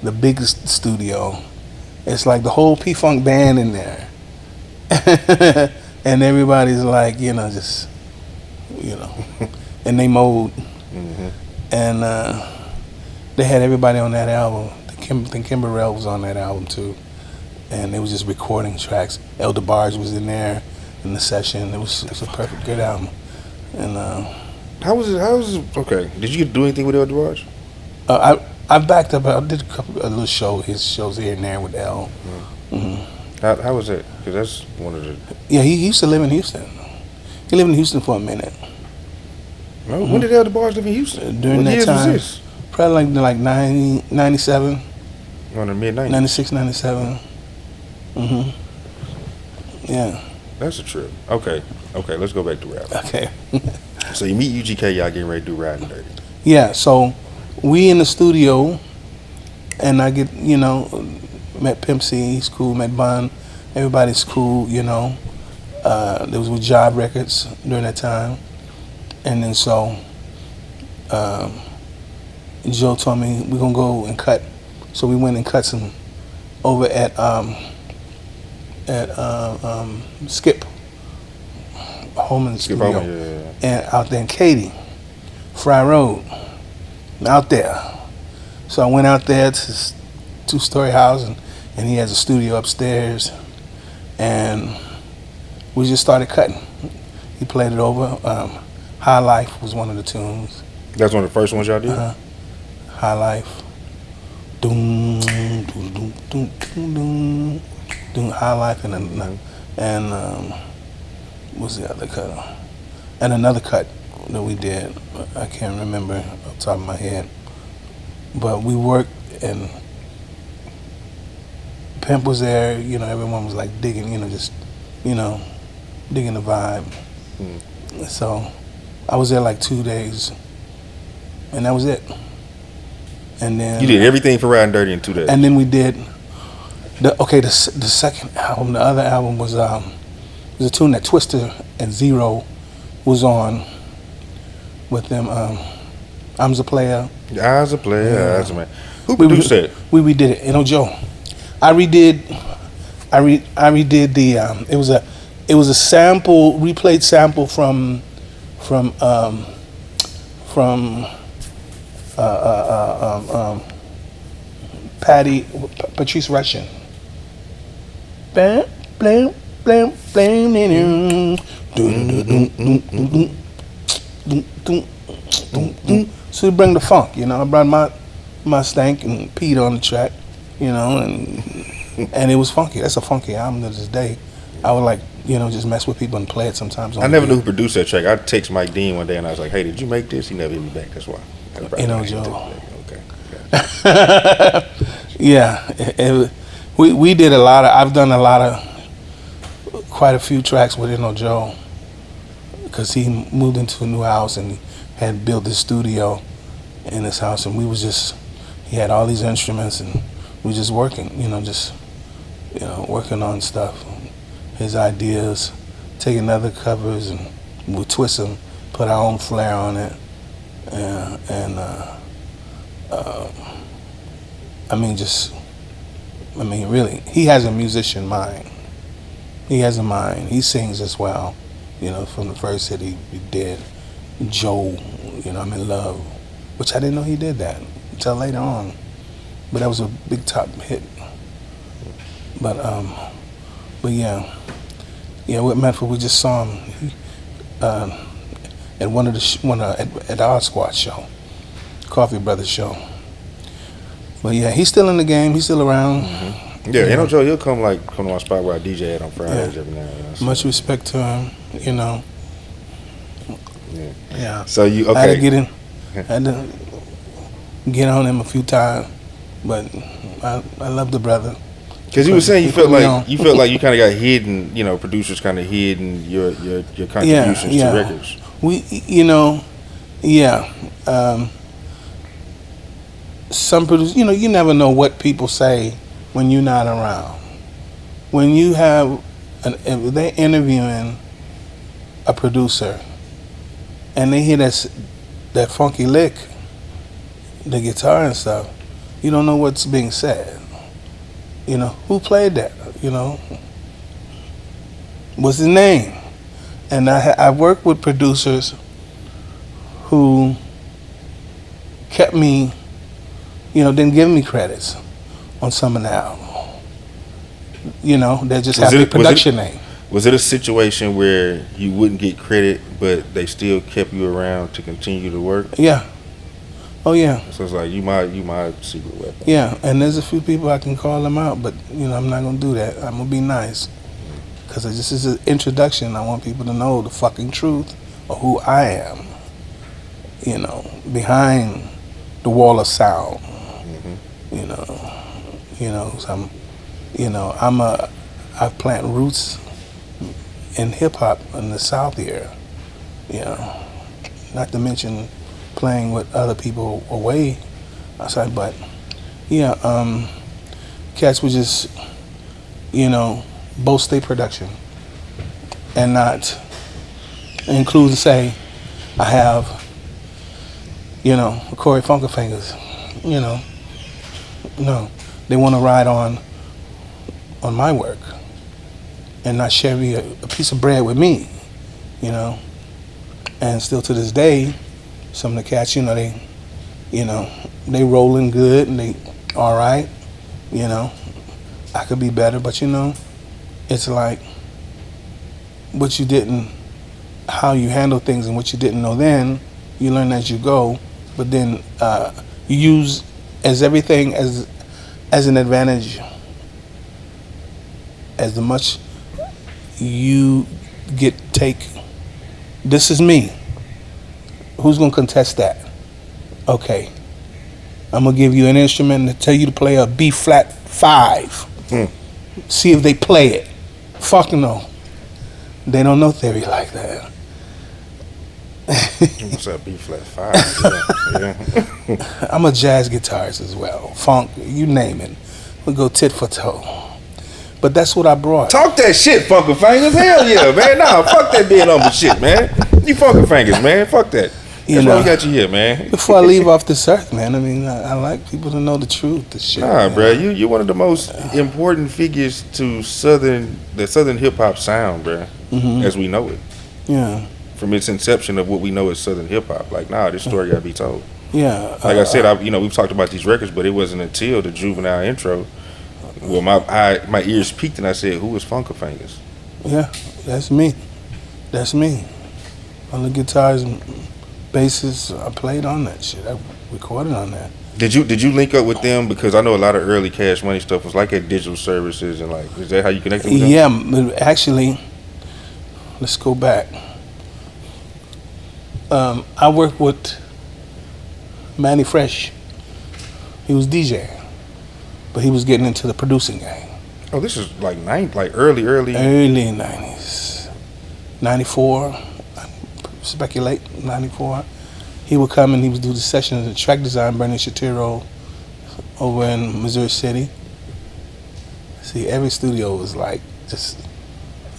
the biggest studio. It's like the whole P Funk band in there, and everybody's like, you know, just, you know, in they mode. Mm-hmm. And they had everybody on that album. I think Kimberell was on that album too. And they was just recording tracks. Elder Barge was in there in the session. It was a perfect, good album. And How was it? Okay. Did you do anything with Elder Barge? I backed up. I did a little show. His shows here and there with L. Mm-hmm. How was it? Because that's one of the. Yeah, he used to live in Houston. He lived in Houston for a minute. No, when did Elder Barge live in Houston? During what that years time, was this? probably like 90, 97, On the mid 90s. 96, 97. Yeah. That's a trip. Okay, let's go back to rap. Okay. So you meet UGK, y'all getting ready to do Ridin' Dirty. Yeah, so we in the studio, and I get, you know, met Pimp C, he's cool, met Bun, everybody's cool, you know. There was with Job Records during that time. And then so Joe told me we're gonna go and cut. So we went and cut some over at Skip Holman's Skip studio, Holman, yeah. and out there in Katy, Fry Road, out there. So I went out there to this 2-story house, and he has a studio upstairs, and we just started cutting. He played it over. High Life was one of the tunes. That's one of the first ones y'all did? High Life. Doom, doom, doom, doom, doom, doom. Doing High Life and what's the other cut? And another cut that we did. I can't remember off the top of my head. But we worked, and Pimp was there. You know, everyone was like digging. You know, just, you know, digging the vibe. So I was there like 2 days, and that was it. And then You did everything for Ridin' Dirty in 2 days. And then we did the second album. The other album was a tune that Twister and Zero was on with them. I'm's a Player. I's a player, Yeah. I's a man. Who produced that? We redid it. You know, Joe. I redid the. It was a sample, replayed sample from Patrice Rushen. Bam, blam, Blam, blam, so we bring the funk, you know. I brought my stank and Pete on the track, you know, and it was funky. That's a funky album to this day. I would like, you know, just mess with people and play it sometimes. I never knew who produced that track. I text Mike Dean one day and I was like, "Hey, did you make this?" He never hit me back. That's why. You know, Joe. Okay. Yeah, we did a lot of. I've done quite a few tracks with Joe, because he moved into a new house and had built this studio in his house, and he had all these instruments and we just working, working on stuff, his ideas, taking other covers and we twist them, put our own flair on it, really, he has a musician mind. He has a mind. He sings as well. From the first hit he did, Joe, I'm in love, which I didn't know he did that until later on. But that was a big top hit. But yeah, with Medford, we just saw him at at the Art Squad show, Coffee Brothers show. But yeah, he's still in the game. He's still around. Mm-hmm. Yeah, Joe, he'll come to my spot where I DJ at on Fridays every now and then. Much respect to him, Yeah. So you okay? I had to get on him a few times, but I love the brother. Because you were saying you felt like you kind of got hidden, producers kind of hidden your contributions to records. Some producers, you never know what people say when you're not around. When you have if they're interviewing a producer and they hear that funky lick, the guitar and stuff, you don't know what's being said. Who played that? What's his name? And I worked with producers who kept me, didn't give me credits on some of the album. They just have a production name. Was it a situation where you wouldn't get credit, but they still kept you around to continue to work? Yeah. Oh yeah. So it's like you my secret weapon. Yeah, and there's a few people I can call them out, but I'm not gonna do that. I'm gonna be nice, because this is an introduction. I want people to know the fucking truth of who I am. Behind the wall of sound. So I plant roots in hip hop in the South here. Not to mention playing with other people away outside, but cats would just boast their production and not include and say I have Corey Funka Fangez. No, they want to ride on my work and not share a piece of bread with me, and still to this day, some of the cats, they rolling good and they all right, I could be better, but it's like how you handle things and what you didn't know then, you learn as you go, but then you use everything as an advantage. As much you take, this is me. Who's gonna contest that? Okay, I'm gonna give you an instrument and tell you to play a B flat 5. See if they play it. Fuck no. They don't know theory like that. What's that B flat 5? Yeah. I'm a jazz guitarist as well. Funk, you name it. We'll go tit for toe. But that's what I brought. Talk that shit, Funka Fangez. Hell yeah, man. Nah, fuck that being humble shit, man. You Funka Fangez, man. Fuck that. That's why we got you here, man. Before I leave off this earth, man, I like people to know the truth. The shit. Nah, bro, you're one of the most important figures to the southern hip hop sound, bro, as we know it. Yeah. From its inception of what we know as southern hip hop, like, this story gotta be told. Yeah. Like I said, we've talked about these records, but it wasn't until the Juvenile intro where my ears peaked and I said, "Who is Funka Fangez?" Yeah, that's me. That's me. All the guitars and basses, I played on that shit. I recorded on that. Did you link up with them? Because I know a lot of early Cash Money stuff was like at digital services and like, is that how you connected with them? Yeah, but actually, let's go back. I worked with Mannie Fresh. He was DJ, but he was getting into the producing game. Oh, this is like early. Early 90s. 94, I speculate, 94. He would come and he would do the sessions and track design, Bernie Shapiro, over in Missouri City. See, every studio was like, just,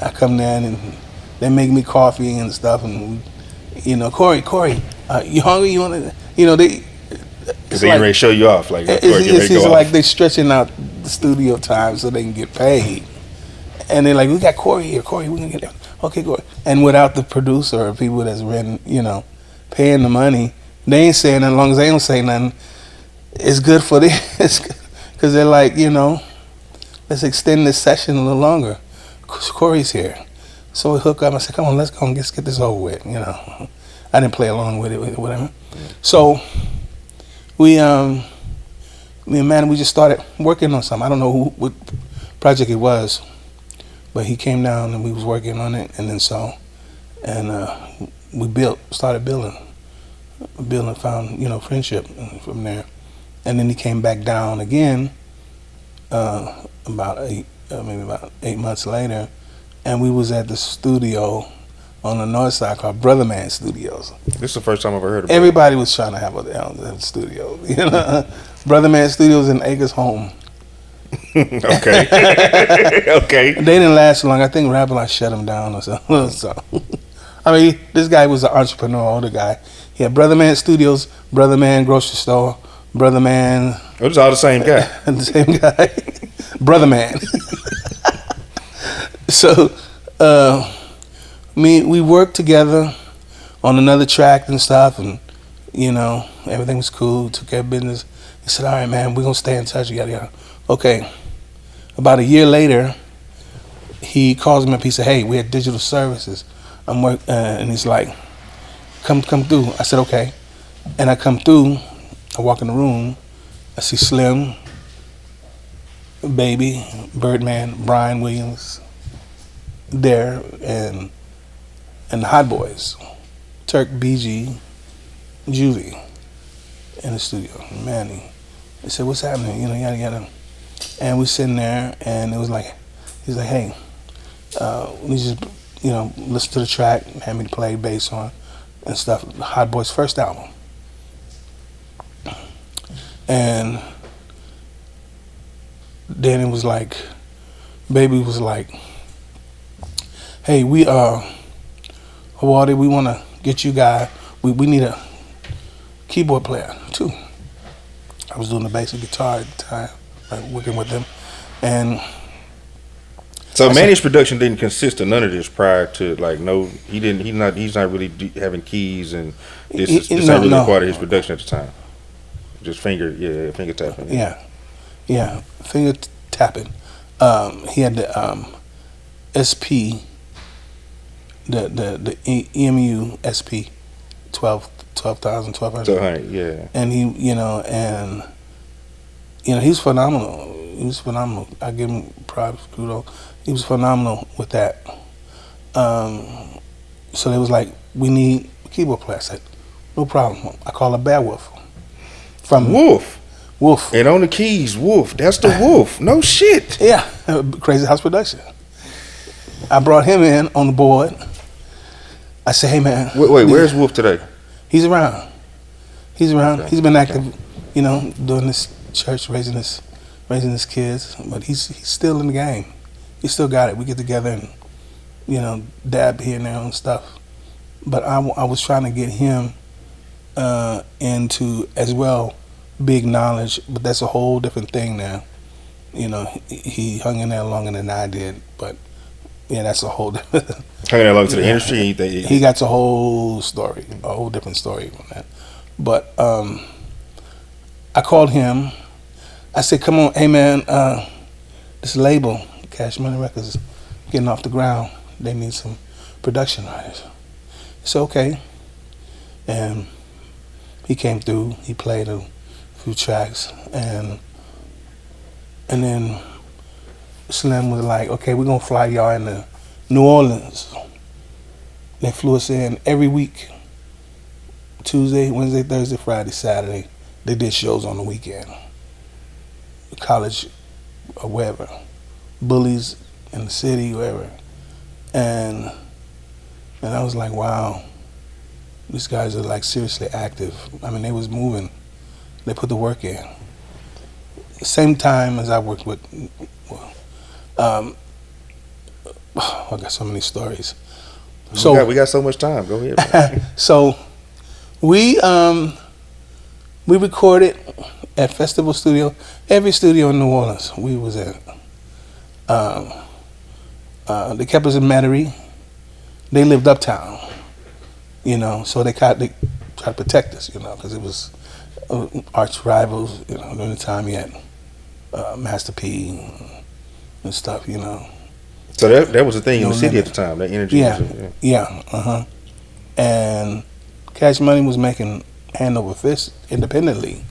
I come there and they make me coffee and stuff, and you know, Corey, you hungry? You want to, you know, they. Because they ready to show you off, like it's like they stretching out the studio time so they can get paid, and they're like, we got Corey here. Corey, we can get him. Okay, Corey. And without the producer or people that's written, you know, paying the money, they ain't saying nothing. As long as they don't say nothing, it's good for them. Because they're like, you know, let's extend this session a little longer. Corey's here. So we hook up. I said, come on, let's go and get this over with. You know, I didn't play along with it, whatever. So we, me and Manny, we just started working on something. I don't know what project it was, but he came down and we was working on it, and then we started building, found, you know, friendship from there. And then he came back down again maybe about 8 months later, and we was at the studio on the north side called Brother Man Studios. This is the first time I've ever heard of it. Everybody was trying to have a studio, you know. Brother Man Studios in Acres Home. Okay. Okay. They didn't last long. I think Rap-A-Lot shut them down or something. So, I mean, this guy was an entrepreneur, older guy. He had Brother Man Studios, Brother Man Grocery Store, Brother Man. It was all the same guy. The same guy. Brother Man. So, we worked together on another track and stuff, and, you know, everything was cool, took care of business. He said, all right, man, we're going to stay in touch, yada, yada. Okay. About a year later, he calls me up. He said, hey, we had digital services. And he's like, come through. I said, okay. And I come through. I walk in the room. I see Slim, Baby, Birdman, Brian Williams there, and the Hot Boys, Turk, BG, Juvie in the studio, Manny. They said, what's happening? You know, yada, yada. And we sitting there, and it was like, he's like, hey, we just, you know, listen to the track, had me to play bass on and stuff, the Hot Boys' first album. And then it was like, Baby was like, hey, Hawaii, we want to get you guys, we need a keyboard player too. I was doing the bass and guitar at the time, like working with them. And so Manny's production didn't consist of none of this prior to, like, no, he's not really having keys, and this not really part of his production at the time. Just finger tapping. Yeah, finger tapping. He had the SP, the EMU SP, 12,000, 1,200. Yeah. And he, you know, he's phenomenal. He was phenomenal. I give him props, kudos. He was phenomenal with that. So they was like, we need a keyboard player. I said, no problem. I call her Bear Wolf. From Wolf. And on the keys, Wolf. That's the Wolf. No shit. Yeah, Crazy House Production. I brought him in on the board. I said, hey man. Wait, where's Wolf today? He's around. Okay. He's been active, Okay. You know, doing this church, raising his kids, but he's still in the game. He still got it. We get together and, you know, dab here and there and stuff. But I was trying to get him into, as well, big knowledge, but that's a whole different thing now. You know, he hung in there longer than I did, but yeah, that's a whole different. Hanging there long to the industry. He got a whole story, a whole different story from that. But I called him. I said, come on, hey man, this label, Cash Money Records, getting off the ground. They need some production writers. It's okay. And he came through. He played a few tracks, and then Slim was like, "Okay, we're gonna fly y'all into New Orleans." They flew us in every week. Tuesday, Wednesday, Thursday, Friday, Saturday. They did shows on the weekend. College or wherever. Bullies in the city, wherever. And I was like, wow, these guys are like seriously active. I mean, they was moving. They put the work in. Same time as I worked with, I got so many stories. So we got so much time. Go ahead. So we recorded at Festival Studio, every studio in New Orleans we was in. They kept us in Metairie. They lived uptown, you know, so they tried to protect us, you know, because it was arch rivals, you know, during the time you had Master P and stuff, you know. So that was the thing in the city at the time, that energy. Yeah. And Cash Money was making hand over fist independently.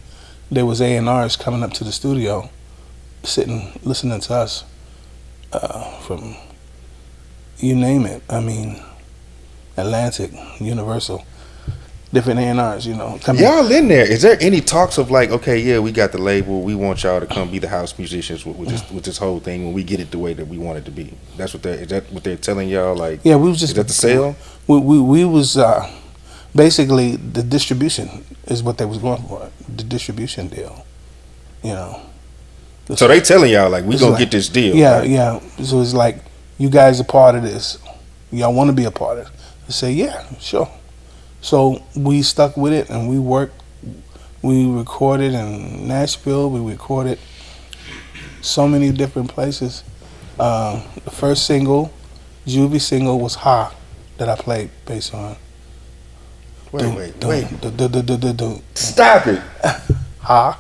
There was A&Rs coming up to the studio, sitting, listening to us from, you name it. I mean, Atlantic, Universal, different A&Rs, you know. Y'all in there. Is there any talks of like, okay, yeah, we got the label, we want y'all to come be the house musicians with this whole thing when we get it the way that we want it to be? Is that what they're telling y'all? Like, yeah, we was just, is that the sale? We was basically the distribution is what they was going for, the distribution deal, you know. So they telling y'all like, we gonna get this deal. Yeah, right? yeah. So it's like, you guys are part of this. Y'all want to be a part of it. I say, yeah, sure. So we stuck with it, and we worked. We recorded in Nashville. We recorded so many different places. The first single, Juvie single, was "Ha," that I played bass on. Wait. Stop it. Ha.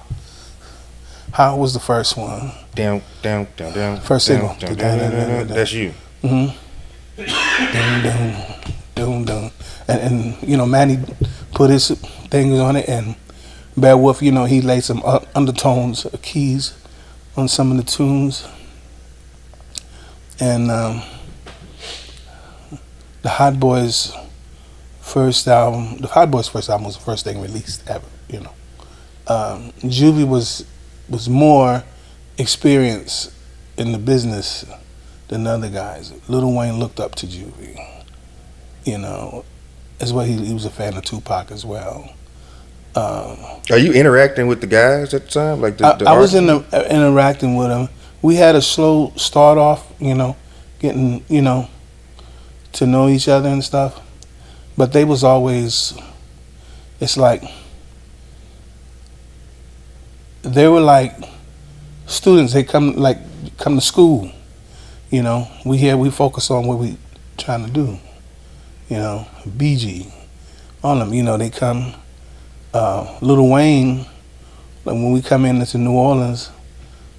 Ha was the first one. Down. First single. That's you. Mm-hmm. Doom. And you know, Mannie put his things on it, and Beowulf, you know, he laid some undertones, keys on some of the tunes. And the Hot Boys' first album was the first thing released ever, you know. Juvie was more experienced in the business than the other guys. Lil Wayne looked up to Juvie, you know. As well, he was a fan of Tupac as well. Are you interacting with the guys at the time? Like I was interacting with them. We had a slow start off, you know, getting, you know, to know each other and stuff. But they was always, it's like, they were like students. They come to school, you know. We focus on what we trying to do. You know, BG, on them, you know, they come, Lil Wayne, like when we come into New Orleans,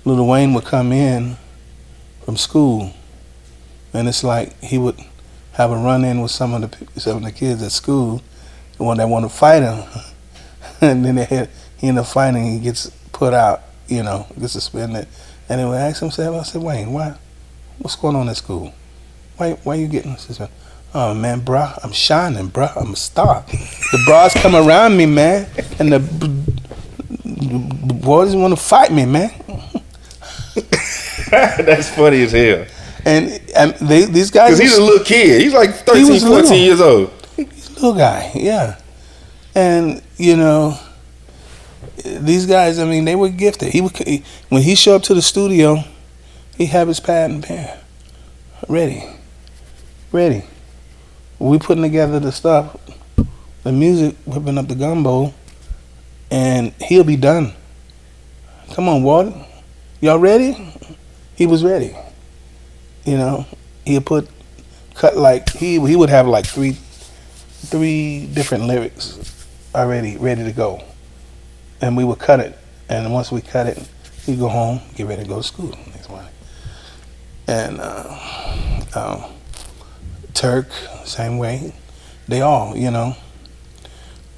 Lil Wayne would come in from school, and it's like he would have a run-in with some of the kids at school, the one that want to fight him, and then he end up fighting, he gets put out, you know, gets suspended, and they would ask him, I said, Wayne, what's going on at school? Why you getting suspended? Oh man, bruh, I'm shining, bruh. I'm a star. The bras come around me, man, and the boys want to fight me, man. That's funny as hell. And these guys, because he's a little kid. He's like 13, 14 years old. He's a little guy, yeah. And you know, these guys, I mean, they were gifted. When he showed up to the studio, he have his pad and pen ready. We putting together the stuff, the music, whipping up the gumbo, and he'll be done. Come on, Walter. Y'all ready? He was ready. You know, he'll cut like, he would have like three different lyrics already ready to go. And we would cut it. And once we cut it, he'd go home, get ready to go to school next morning. And Turk, same way. They all,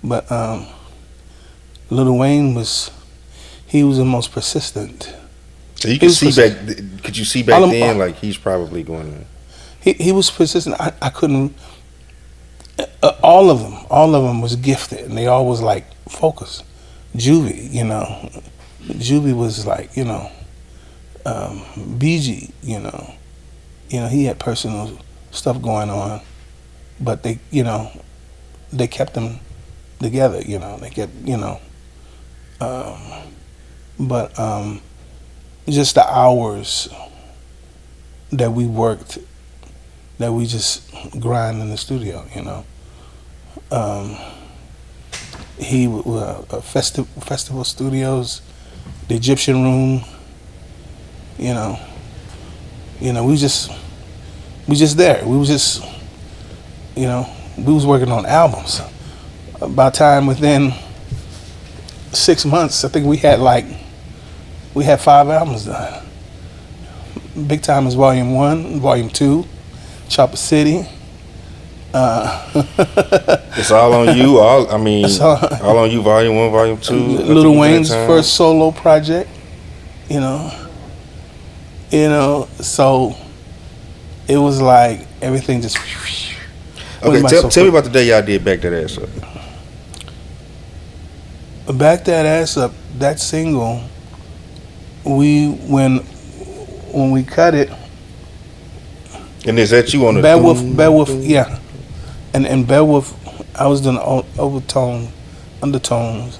But Lil Wayne he was the most persistent. So you could see back. Could you see back then, like he's probably going to? He was persistent. I couldn't. All of them was gifted, and they all was like focused. Juvie, Juvie was like, BG, he had personal stuff going on, but they kept them together, they kept, but just the hours that we worked, that we just grind in the studio, he festival studios, the Egyptian Room, we just there. We was just, we was working on albums. By time within 6 months, I think we had 5 albums done. Big Time is Volume 1, Volume 2, Chopper City. It's all on you. All on you. Volume 1, Volume 2. Lil Wayne's first solo project. So it was like everything just. Okay, tell me about the day y'all did Back That Ass Up. Back That Ass Up. That single. When we cut it. And is that you on the Beowulf, yeah. And Beowulf, I was doing undertones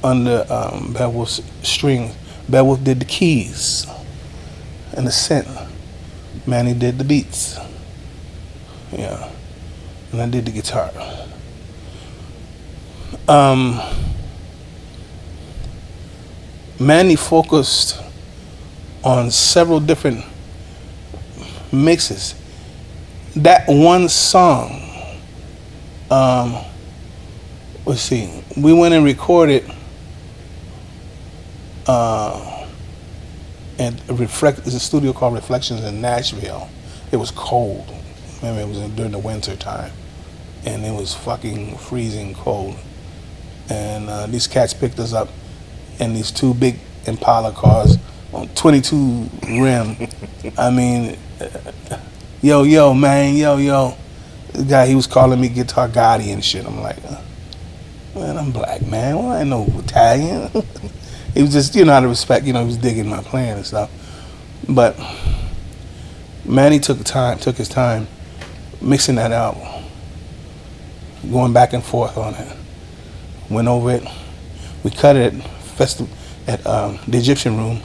under Beowulf's strings. Beowulf did the keys and the synth. Mannie did the beats. Yeah. And I did the guitar. Mannie focused on several different mixes. That one song, let's see, we went and recorded at there's a studio called Reflections in Nashville. It was cold. Remember, it was during the winter time, and it was fucking freezing cold. And these cats picked us up in these 2 big Impala cars on 22 rim. I mean, yo, man, yo. The guy, he was calling me Guitar Gotti and shit. I'm like, man, I'm black, man. Well, I ain't no Italian. He was just, out of respect, he was digging my playing and stuff. But Mannie took his time mixing that album, going back and forth on it. Went over it. We cut it at the Egyptian Room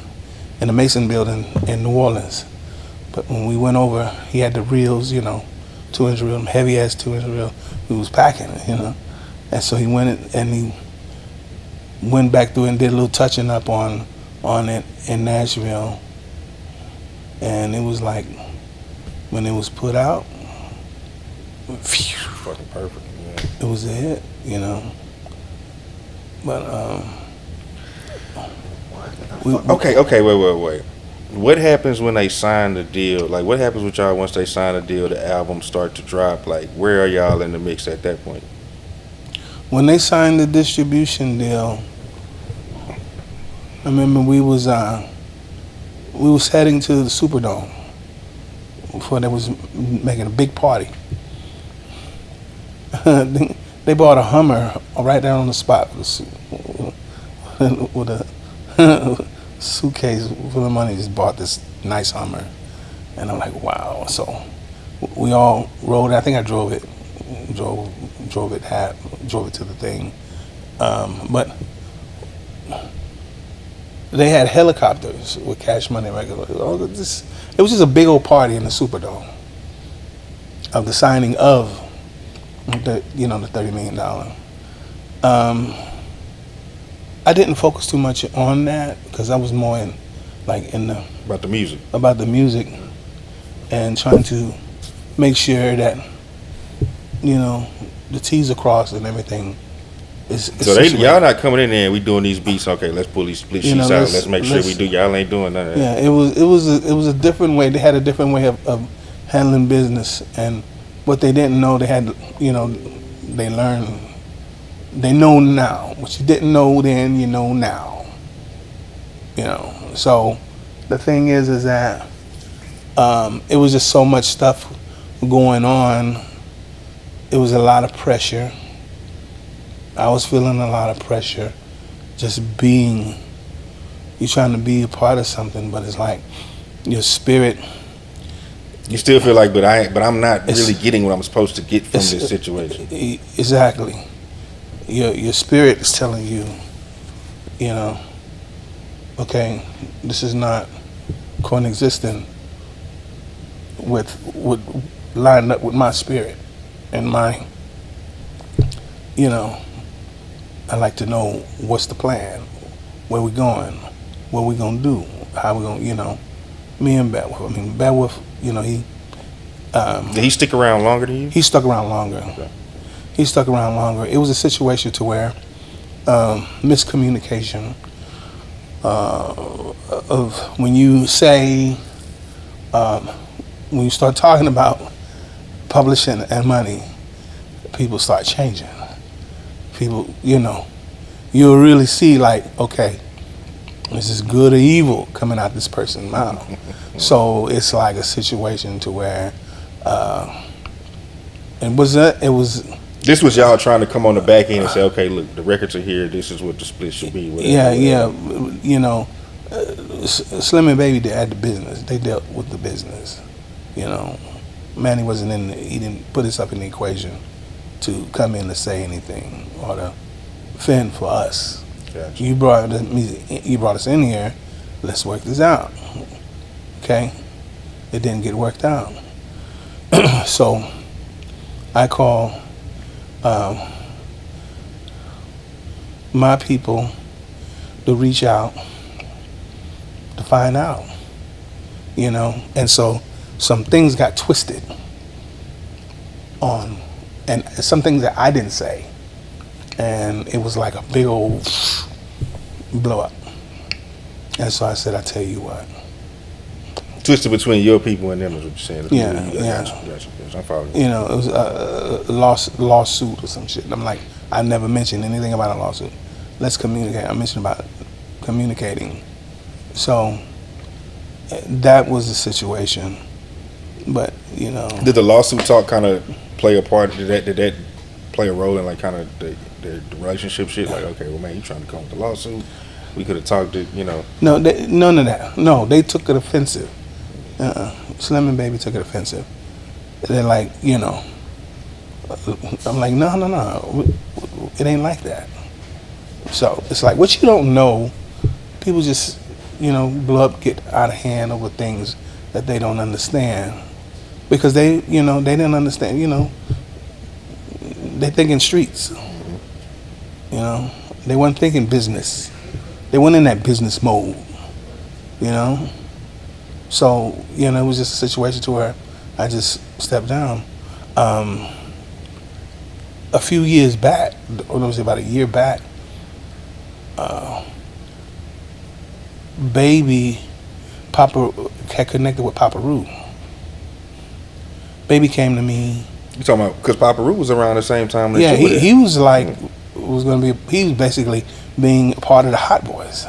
in the Mason Building in New Orleans. But when we went over, he had the reels, 2-inch reel, heavy ass 2-inch reel. We was packing it, And so he went back through and did a little touching up on it in Nashville. And it was like, when it was put out, phew, fucking perfect, man. It was a hit, But okay, wait. What happens when they sign the deal? Like, what happens with y'all once they sign a deal, the albums start to drop? Like, where are y'all in the mix at that point? When they signed the distribution deal, I remember we was heading to the Superdome before they was making a big party. They bought a Hummer right down on the spot with a suitcase full of money. Just bought this nice Hummer, and I'm like, wow. So we all rode. I think I drove it to the thing, but they had helicopters with Cash Money Records. It was just a big old party in the Superdome of the signing of the $30 million. I didn't focus too much on that because I was more about the music, and trying to make sure that the T's are crossed and everything. So y'all not coming in there and we doing these beats. Okay, let's pull these split sheets out. Let's make sure we do. Y'all ain't doing none of that. Yeah, it was a different way. They had a different way of handling business, and what they didn't know, they had to, they learned. They know now. What you didn't know then, you know now. So the thing is that it was just so much stuff going on. It was a lot of pressure. I was feeling a lot of pressure. Just being, you're trying to be a part of something, but it's like your spirit. You still feel like, but I'm not really getting what I'm supposed to get from this situation. Exactly. Your spirit is telling you, okay, this is not coexisting with lined up with my spirit and my, I like to know what's the plan, where we going, what we gonna do, how we gonna, me and Bedworth, he. Did he stick around longer than you? He stuck around longer. Okay. He stuck around longer. It was a situation to where miscommunication of when you say, when you start talking about publishing and money, people start changing. People, you'll really see like, okay, this is good or evil coming out this person's mouth. So it's like a situation to where it was. This was y'all trying to come on the back end and say, okay, look, the records are here. This is what the split should be. Whatever. Slim and Baby had the business. They dealt with the business. Mannie wasn't he didn't put us up in the equation to come in to say anything or to fend for us. Gotcha. You brought us in here. Let's work this out. Okay, it didn't get worked out. So I call my people to reach out to find out, and so some things got twisted on, and some things that I didn't say, and it was like a big old blow up. And so I said, I tell you what. Twisted between your people and them is what you're saying. Yeah. Gotcha. I'm following. It was a lawsuit or some shit. And I'm like, I never mentioned anything about a lawsuit. Let's communicate. I mentioned about communicating. So that was the situation. But, Did the lawsuit talk kind of play a part? Did that play a role in like kind of the relationship shit? Like, okay, well, man, you trying to come with the lawsuit? We could have talked it, No, none of that. No, they took it offensive. Slim and Baby took it offensive. They're like, I'm like, no, it ain't like that. So it's like, what you don't know, people just, blow up, get out of hand over things that they don't understand. Because they didn't understand, they thinking streets. They weren't thinking business. They weren't in that business mode, So, it was just a situation to where I just stepped down. A few years back, or was it about a year back, Baby, Papa had connected with Papa Roo. Baby came to me. You talking about because Papa Roo was around the same time? Yeah, he was like, he was basically being a part of the Hot Boys.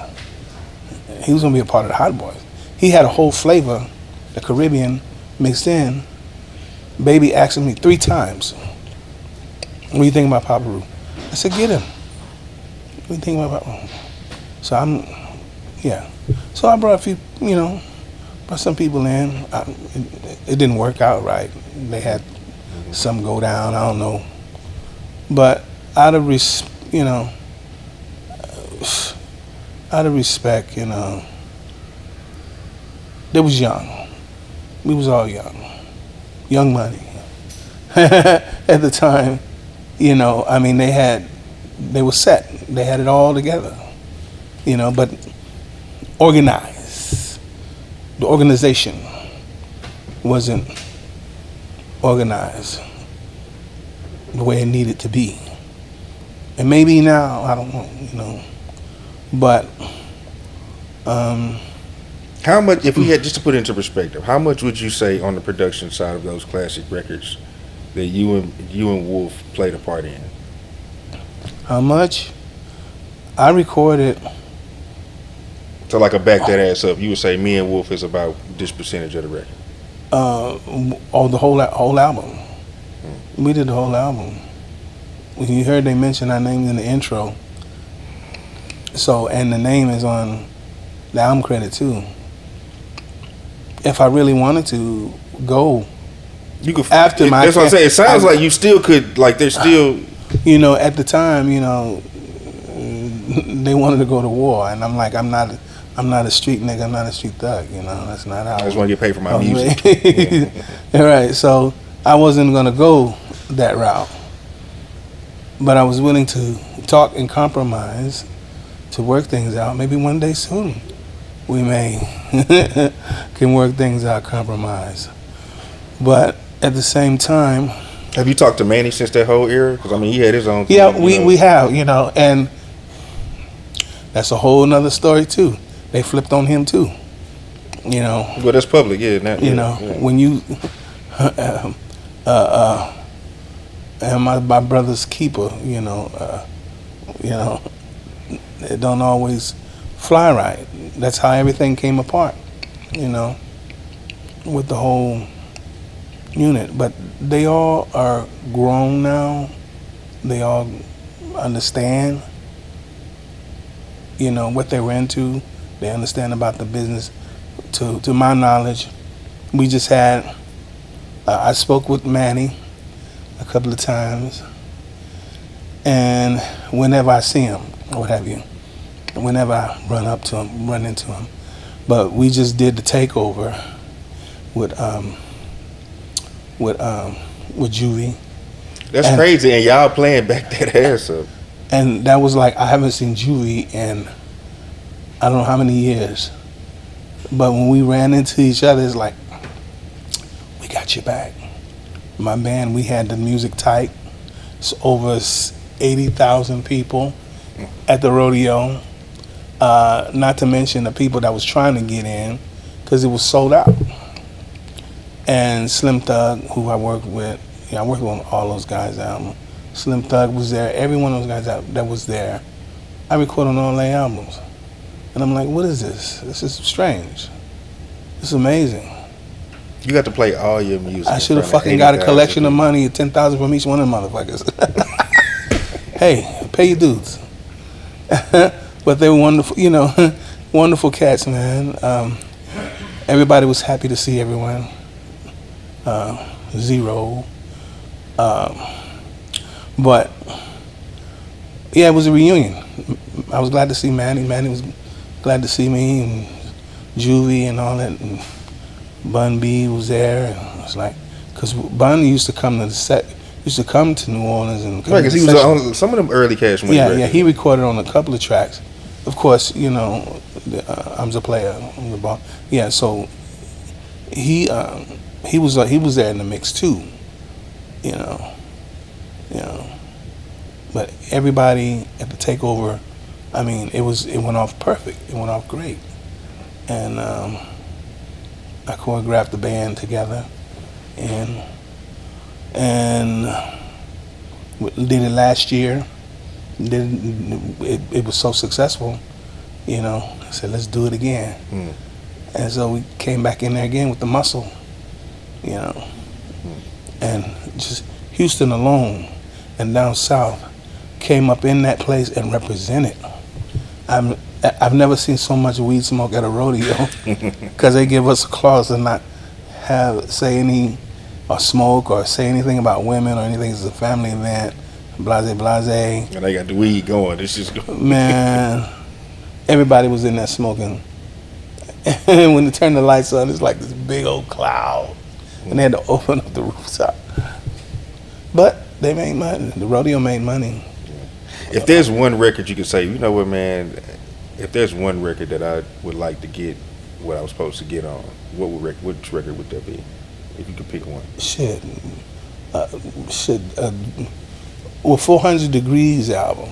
He was gonna be a part of the Hot Boys. He had a whole flavor, the Caribbean mixed in. Baby asked me 3 times, what do you think about Papa Roo? I said, get him. What do you think about Papa Roo? So So I brought a few, brought some people in. It didn't work out right. They had some go down, I don't know. But out of respect, they was young. We was all young. Young money. At the time, they were set. They had it all together. But organized. The organization wasn't organized the way it needed to be. And maybe now, I don't know, but How much, if we had, just to put it into perspective, how much would you say on the production side of those classic records that you and Wolf played a part in? How much? I recorded. So like a back that ass up, you would say me and Wolf is about this percentage of the record. The whole album. We did the whole album. When you heard they mention our names in the intro. So, and the name is on the album credit too. If I really wanted to go, You could after my. That's what I'm saying. It sounds like you still could. Like there's still. You know, at the time, you know, they wanted to go to war, and I'm like, I'm not a street nigga. I'm not a street thug. You know, that's not how. I just want to get paid for my music. Yeah. Right. So I wasn't gonna go that route, but I was willing to talk and compromise to work things out. Maybe one day soon, we may can work things out, compromise. But at the same time. Have you talked to Mannie since that whole era? Because I mean, he had his own. Yeah, we have, you know, and that's a whole nother story too. They flipped on him too, you know. Well, that's public, yeah. When you and my brother's keeper, you know, it don't always fly right. That's how everything came apart, you know, with the whole unit. But they all are grown now. They all understand, you know, what they were into. They understand about the business. To my knowledge, we just had, I spoke with Mannie a couple of times, and whenever I see him, or what have you, whenever I run into him, but we just did the takeover with Juvie. That's crazy, and y'all playing back that ass up. And that was like, I haven't seen Juvie in I don't know how many years. But when we ran into each other, it's like, we got your back. My band, we had the music tight. It's over 80,000 people at the rodeo. Not to mention the people that was trying to get in, because it was sold out. And Slim Thug, who I worked with, I worked on all those guys' albums. Slim Thug was there. Every one of those guys that was there, I recorded on all their albums. And I'm like, what is this? This is strange. This is amazing. You got to play all your music. I should have fucking got a collection of money, 10,000 from each one of them motherfuckers. Hey, pay your dues. But they were wonderful, you know, wonderful cats, man. Everybody was happy to see everyone. Zero. But yeah, it was a reunion. I was glad to see Mannie. Mannie was glad to see me, and Juvie and all that. And Bun B was there. And it was like, because Bun used to come to the set, used to come to New Orleans and come. Right, because he was on some of them early Cash Money records. Yeah, he recorded on a couple of tracks. Of course, you know, I'm the player, I'm the ball. Yeah, so he was there in the mix too, you know. But everybody at the takeover, I mean, it went off perfect. It went off great, and I choreographed the band together, and did it last year. It was so successful, you know. I said, let's do it again. And so we came back in there again with the muscle, you know. And just Houston alone and down south came up in that place and represented. I've never seen so much weed smoke at a rodeo, because they give us a clause to not say any or smoke or say anything about women or anything. It's a family event. Blase. And they got the weed going. It's just going. Man, everybody was in there smoking. And when they turned the lights on, it's like this big old cloud. And they had to open up the rooftop. But they made money. The rodeo made money. If there's one record you could say, you know what, man, if there's one record that I would like to get what I was supposed to get on, which record would that be? If you could pick one. Well, 400 Degreez album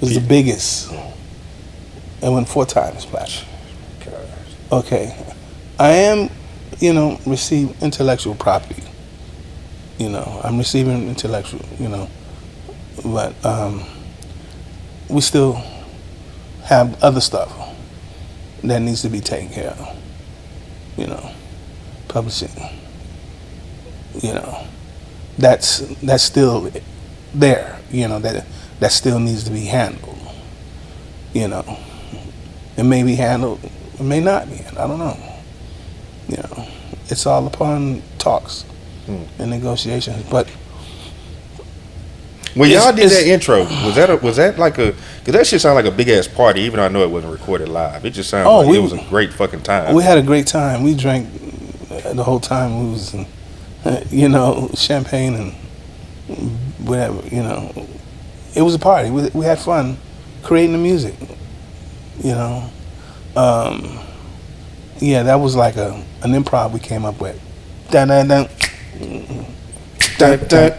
was the biggest. It went 4 times platinum. Okay, I am, receive intellectual property. I'm receiving intellectual, but we still have other stuff that needs to be taken care of. Publishing. That's still there. That still needs to be handled. It may be handled, it may not be. I don't know. It's all upon talks and negotiations. But when y'all did that intro, was that like a? Because that shit sounded like a big ass party. Even though I know it wasn't recorded live, it just sounded like it was a great fucking time. We had a great time. We drank the whole time. We was, champagne and whatever. It was a party. We had fun creating the music. Yeah, that was like an improv we came up with. Dun dun dun. Dun dun.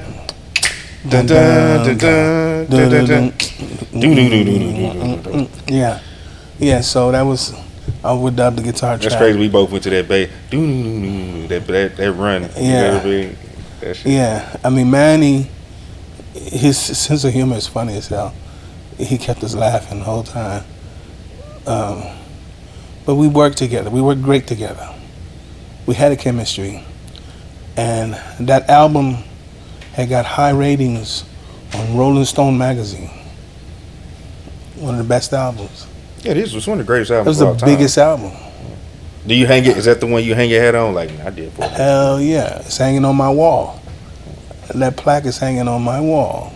Dun dun dun dun dun. Yeah. So that was, I would dub the guitar track. That's crazy. We both went to that bass. That run. Yeah. That shit. Yeah. I mean, Mannie, his sense of humor is funny as hell. He kept us laughing the whole time. But we worked together. We worked great together. We had a chemistry. And that album had got high ratings on Rolling Stone magazine. One of the best albums. Yeah, this was one of the greatest It albums was of all the time. biggest album. Do you hang it? Is that the one you hang your head on? Like I did for it. Hell yeah. It's hanging on my wall. That plaque is hanging on my wall.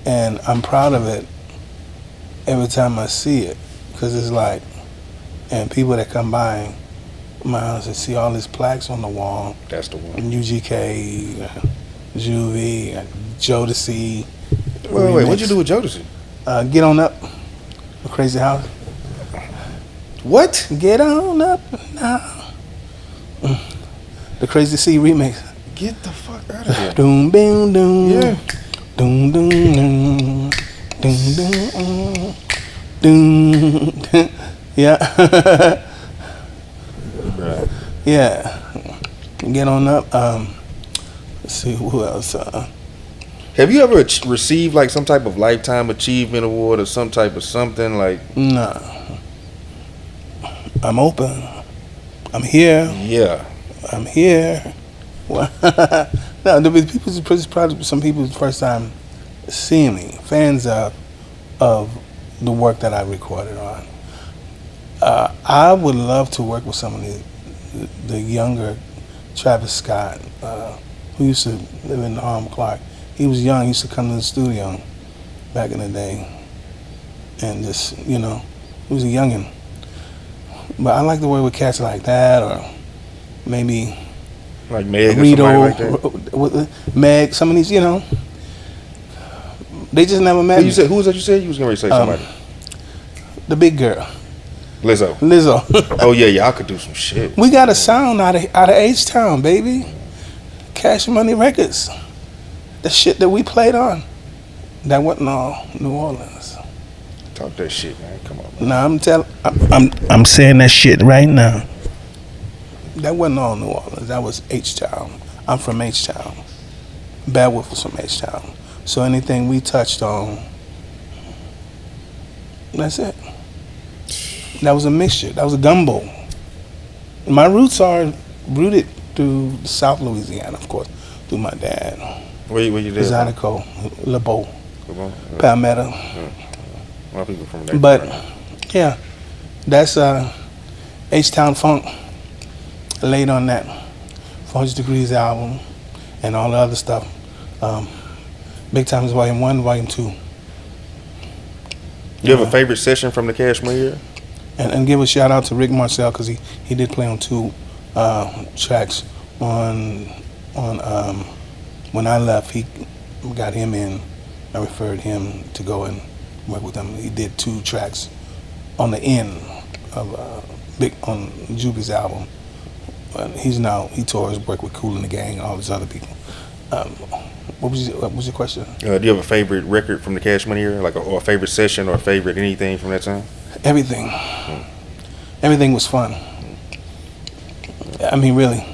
And I'm proud of it every time I see it. Because it's like, and people that come by my house and see all these plaques on the wall. That's the one. UGK, Juvie, Jodeci. Wait, what'd you do with Jodeci? Get On Up, The Crazy House. What? Get on up now. The Crazy C remix. Get the fuck out of here. Doom, boom, doom. Yeah. Doom, doom, doom. Doom, doom, doom. Yeah. Right. Yeah. Get On Up. Let's see who else. Have you ever received like some type of lifetime achievement award or some type of something like? Nah. I'm open. I'm here. Yeah. I'm here. Well, no, probably some people's first time seeing me, fans of the work that I recorded on. I would love to work with some of the younger Travis Scott, who used to live in Harlem Clark. He was young. He used to come to the studio back in the day, and just he was a youngin'. But I like to work with cats like that, or maybe like Meg Rito, or somebody like that. Meg. Some of these, they just never met me. Who was that? You said you was gonna say somebody. The big girl, Lizzo. Oh yeah, I could do some shit. We got a sound out of H-Town, baby. Cash Money Records. The shit that we played on, that wasn't all New Orleans. Talk that shit, man. Come on, man. Nah, I'm saying that shit right now. That wasn't all New Orleans. That was H-Town. I'm from H-Town. Bad Wolf was from H-Town. So anything we touched on, that's it. That was a mixture. That was a gumbo. My roots are rooted through South Louisiana, of course, through my dad. Where you did? Zydeco, LeBeau, Yeah. Palmetto. Yeah. A lot of people from there. But yeah, that's H-Town Funk. Laid on that 400 Degreez album and all the other stuff. Big Times Volume 1, Volume 2. You have a favorite session from the Cash Money era? And give a shout out to Rick Marcel, because he did play on 2 tracks. On when I left, he got him in. I referred him to go and work with him. He did 2 tracks on the end of on Juby's album. He tours, work with Kool and the Gang, all these other people. What was your question? Do you have a favorite record from the Cash Money era, like or a favorite session or a favorite anything from that time? Everything. everything was fun. I mean, really.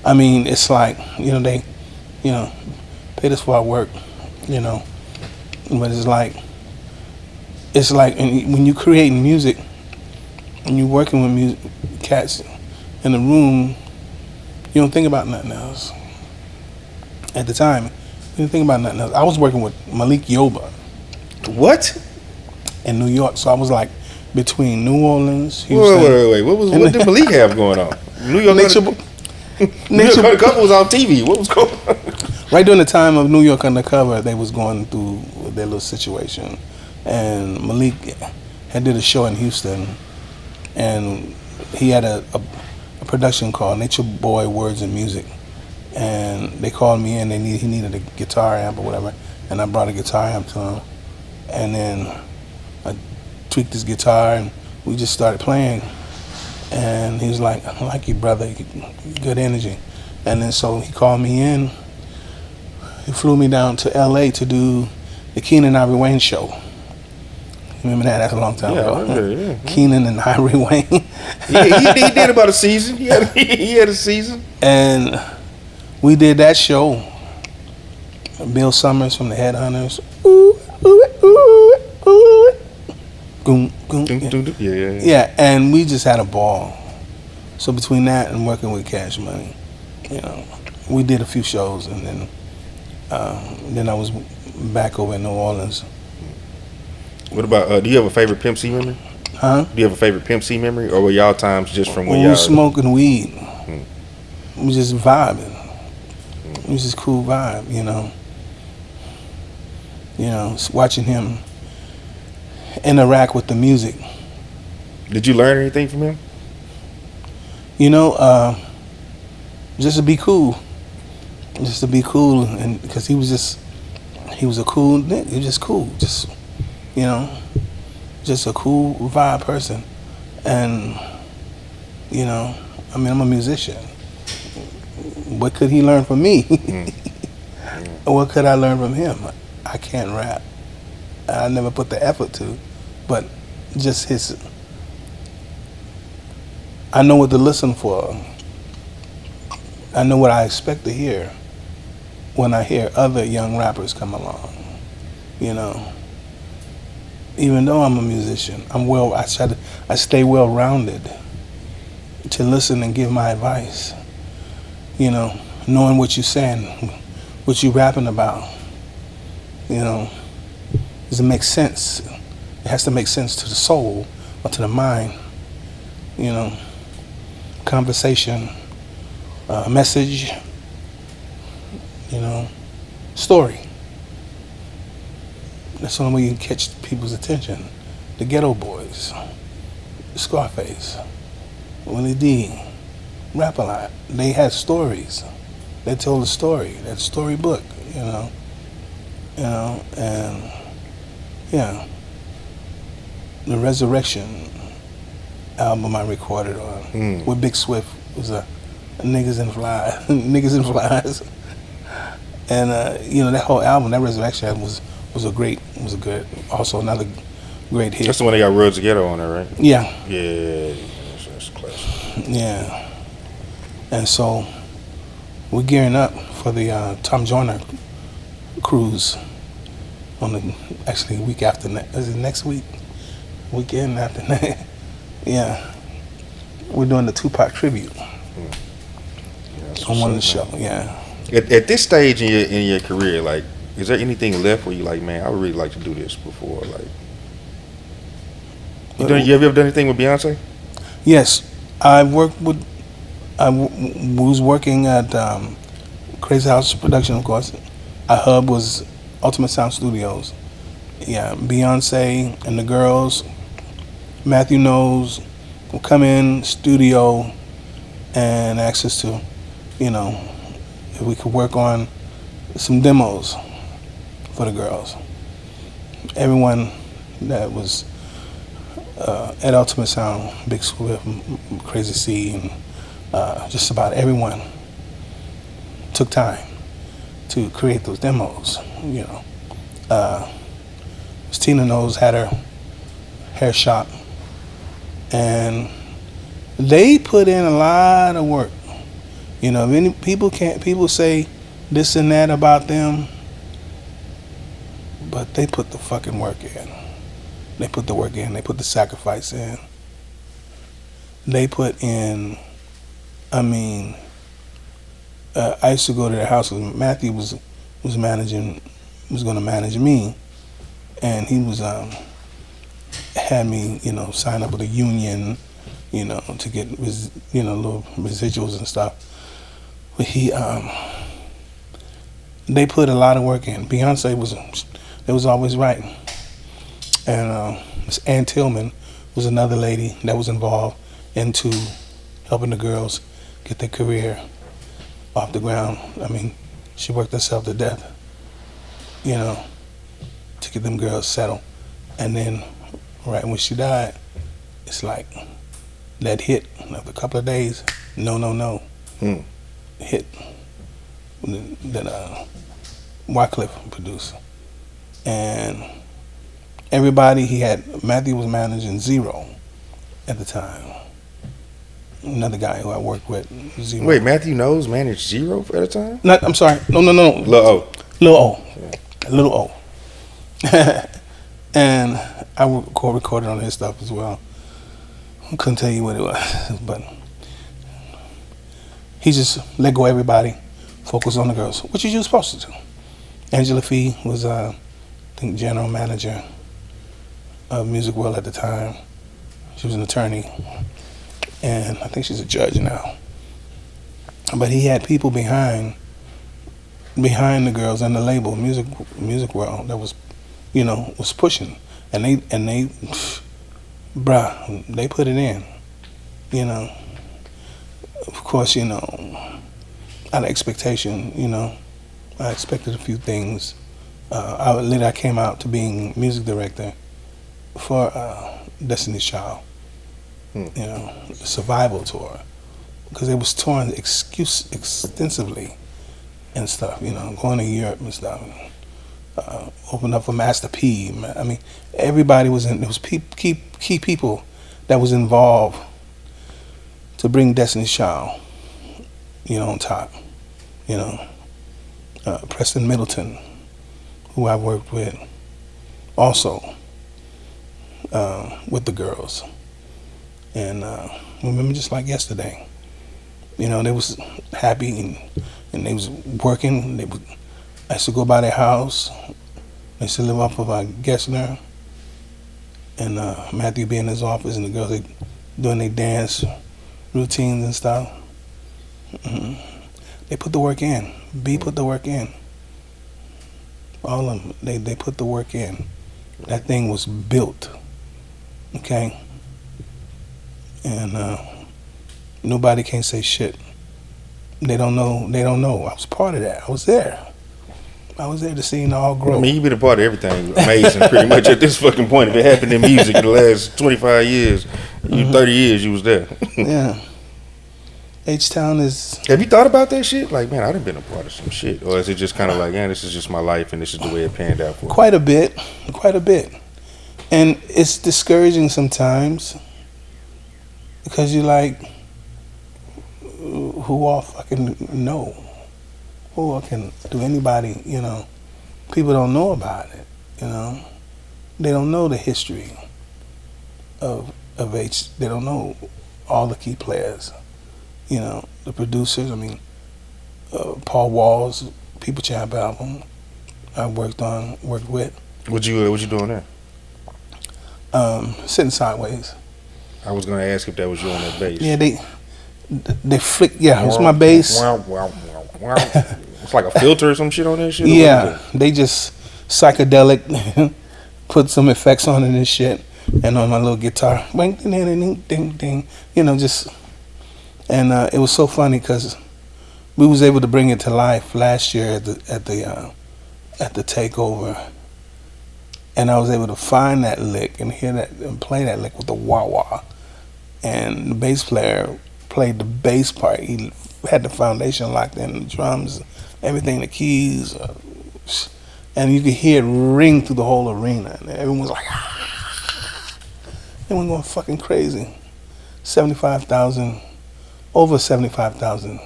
I mean, it's like, they, paid us for our work, but it's like when you creating music, when you working with music cats in the room, you don't think about nothing else. At the time, you didn't think about nothing else. I was working with Malik Yoba. What? In New York, so I was like between New Orleans, Houston. Wait. What did Malik have going on? New York Undercover was on TV. What was going on? Right during the time of New York Undercover, they was going through their little situation, and Malik had did a show in Houston, and he had a production called Nature Boy Words and Music, and they called me in. He needed a guitar amp or whatever, and I brought a guitar amp to him, and then I tweaked his guitar, and we just started playing. And he was like, "I like you, brother. Good energy." And then so he called me in. He flew me down to L.A. to do the Keenan Ivory Wayne show. Remember that? That's a long time ago. Yeah. Keenan and Ivory Wayne. he did about a season. He had a season. And we did that show. Bill Summers from the Headhunters. Ooh, ooh, ooh, ooh. Goom, goom. Yeah, and we just had a ball. So between that and working with Cash Money, we did a few shows, and then I was back over in New Orleans. What about? Do you have a favorite Pimp C memory? Huh? Do you have a favorite Pimp C memory, or were y'all times just from when y'all? We were smoking weed. We just vibing. It was just cool vibe, watching him interact with the music. Did you learn anything from him? Just to be cool. And because he was a cool nigga. He was just cool. Just a cool vibe person. And, I'm a musician. What could he learn from me? What could I learn from him? I can't rap. I never put the effort to, but just I know what to listen for. I know what I expect to hear when I hear other young rappers come along. Even though I'm a musician, I stay well-rounded to listen and give my advice. Knowing what you're saying, what you're rapping about. Does it make sense? It has to make sense to the soul or to the mind. Conversation, message, story. That's the only way you can catch people's attention. The Ghetto Boys, Scarface, Willie D, rap a lot. They had stories. They told a story. That storybook, and yeah. The Resurrection album I recorded on with Big Swift was a Niggas and Flies, Niggas and Flies, and that whole album, that Resurrection album was a good, also another great hit. That's the one that got Roads Together on there, right? Yeah. Yeah, that's classic. Yeah, and so we're gearing up for the Tom Joyner cruise on the week after next. Is it next week? Weekend after that. Yeah, we're doing the Tupac tribute on one of the shows. Yeah. At this stage in your career, like, is there anything left where you like, man, I would really like to do this before, like? You ever done anything with Beyonce? Yes, I was working at Crazy House Production, of course. Our hub was Ultimate Sound Studios. Yeah, Beyonce and the girls, Matthew Knows, will come in studio and ask us to, if we could work on some demos for the girls. Everyone that was at Ultimate Sound, Big Swift, Crazy C, and just about everyone took time to create those demos. Tina Knows had her hair shop and they put in a lot of work. You know, many people say this and that about them, but they put the fucking work in. They put the work in. They put the sacrifice in. They put in. I mean, I used to go to their house. Matthew was going to manage me, and he was had me, you know, sign up with a union, you know, to get little residuals and stuff. But they put a lot of work in. Beyonce was always right, and Miss Ann Tillman was another lady that was involved into helping the girls get their career off the ground. I mean, she worked herself to death, you know, to get them girls settled. And then right when she died, it's like that hit of a couple of days, no. Hit that Wycliffe produced. And everybody Matthew was managing Zero at the time. Another guy who I worked with, Zero. Wait, Matthew Knowles managed Zero at a time? I'm sorry. No. Lil O. Lil O. Yeah. Lil O. And I recorded on his stuff as well. I couldn't tell you what it was, but he just let go of everybody, focus on the girls, which you're supposed to do. Angela Fee was, I think, general manager of Music World at the time. She was an attorney, and I think she's a judge now. But he had people behind the girls and the label, Music World, that was, you know, was pushing, and they, bruh, they put it in, you know. Of course, you know, out of expectation, you know, I expected a few things. Later I came out to being music director for Destiny's Child, you know, the Survival Tour, because it was touring extensively and stuff, you know, going to Europe and stuff. Opened up for Master P. I mean, everybody was in. There was key people that was involved to bring Destiny's Child, you know, on top. You know, Preston Middleton, who I worked with, also with the girls, and remember just like yesterday, you know, they was happy and they was working. I used to go by their house. I used to live off of our guest there, and Matthew be in his office, and the girls they doing their dance routines and stuff. They put the work in. B put the work in. All of them. They put the work in. That thing was built. Okay. And nobody can say shit. They don't know. I was part of that. I was there to see it all grow. I mean, you've been a part of everything amazing pretty much at this fucking point. If it happened in music in the last 25 years, 30 years, you was there. Yeah. H-Town is... Have you thought about that shit? Like, man, I done been a part of some shit. Or is it just kind of like, yeah, this is just my life and this is the way it panned out for me? Quite a bit. And it's discouraging sometimes because you're like, who all fucking know? Who all can do anybody, you know? People don't know about it, you know? They don't know the history of H. They don't know all the key players. You know, the producers, I mean, Paul Wall's People Champ album I worked with. What you doing there? Sitting Sideways. I was gonna ask if that was you on that bass. Yeah, they flick, yeah, it was my bass. It's like a filter or some shit on that shit? Yeah, they just psychedelic, put some effects on it and shit, and on my little guitar, ding, ding, ding, ding, you know, just... And it was so funny because we was able to bring it to life last year at the takeover, and I was able to find that lick and hear that and play that lick with the wah wah, and the bass player played the bass part. He had the foundation locked in, the drums, everything, the keys, and you could hear it ring through the whole arena, and everyone was like, ah. They went going fucking crazy. 75,000, over 75,000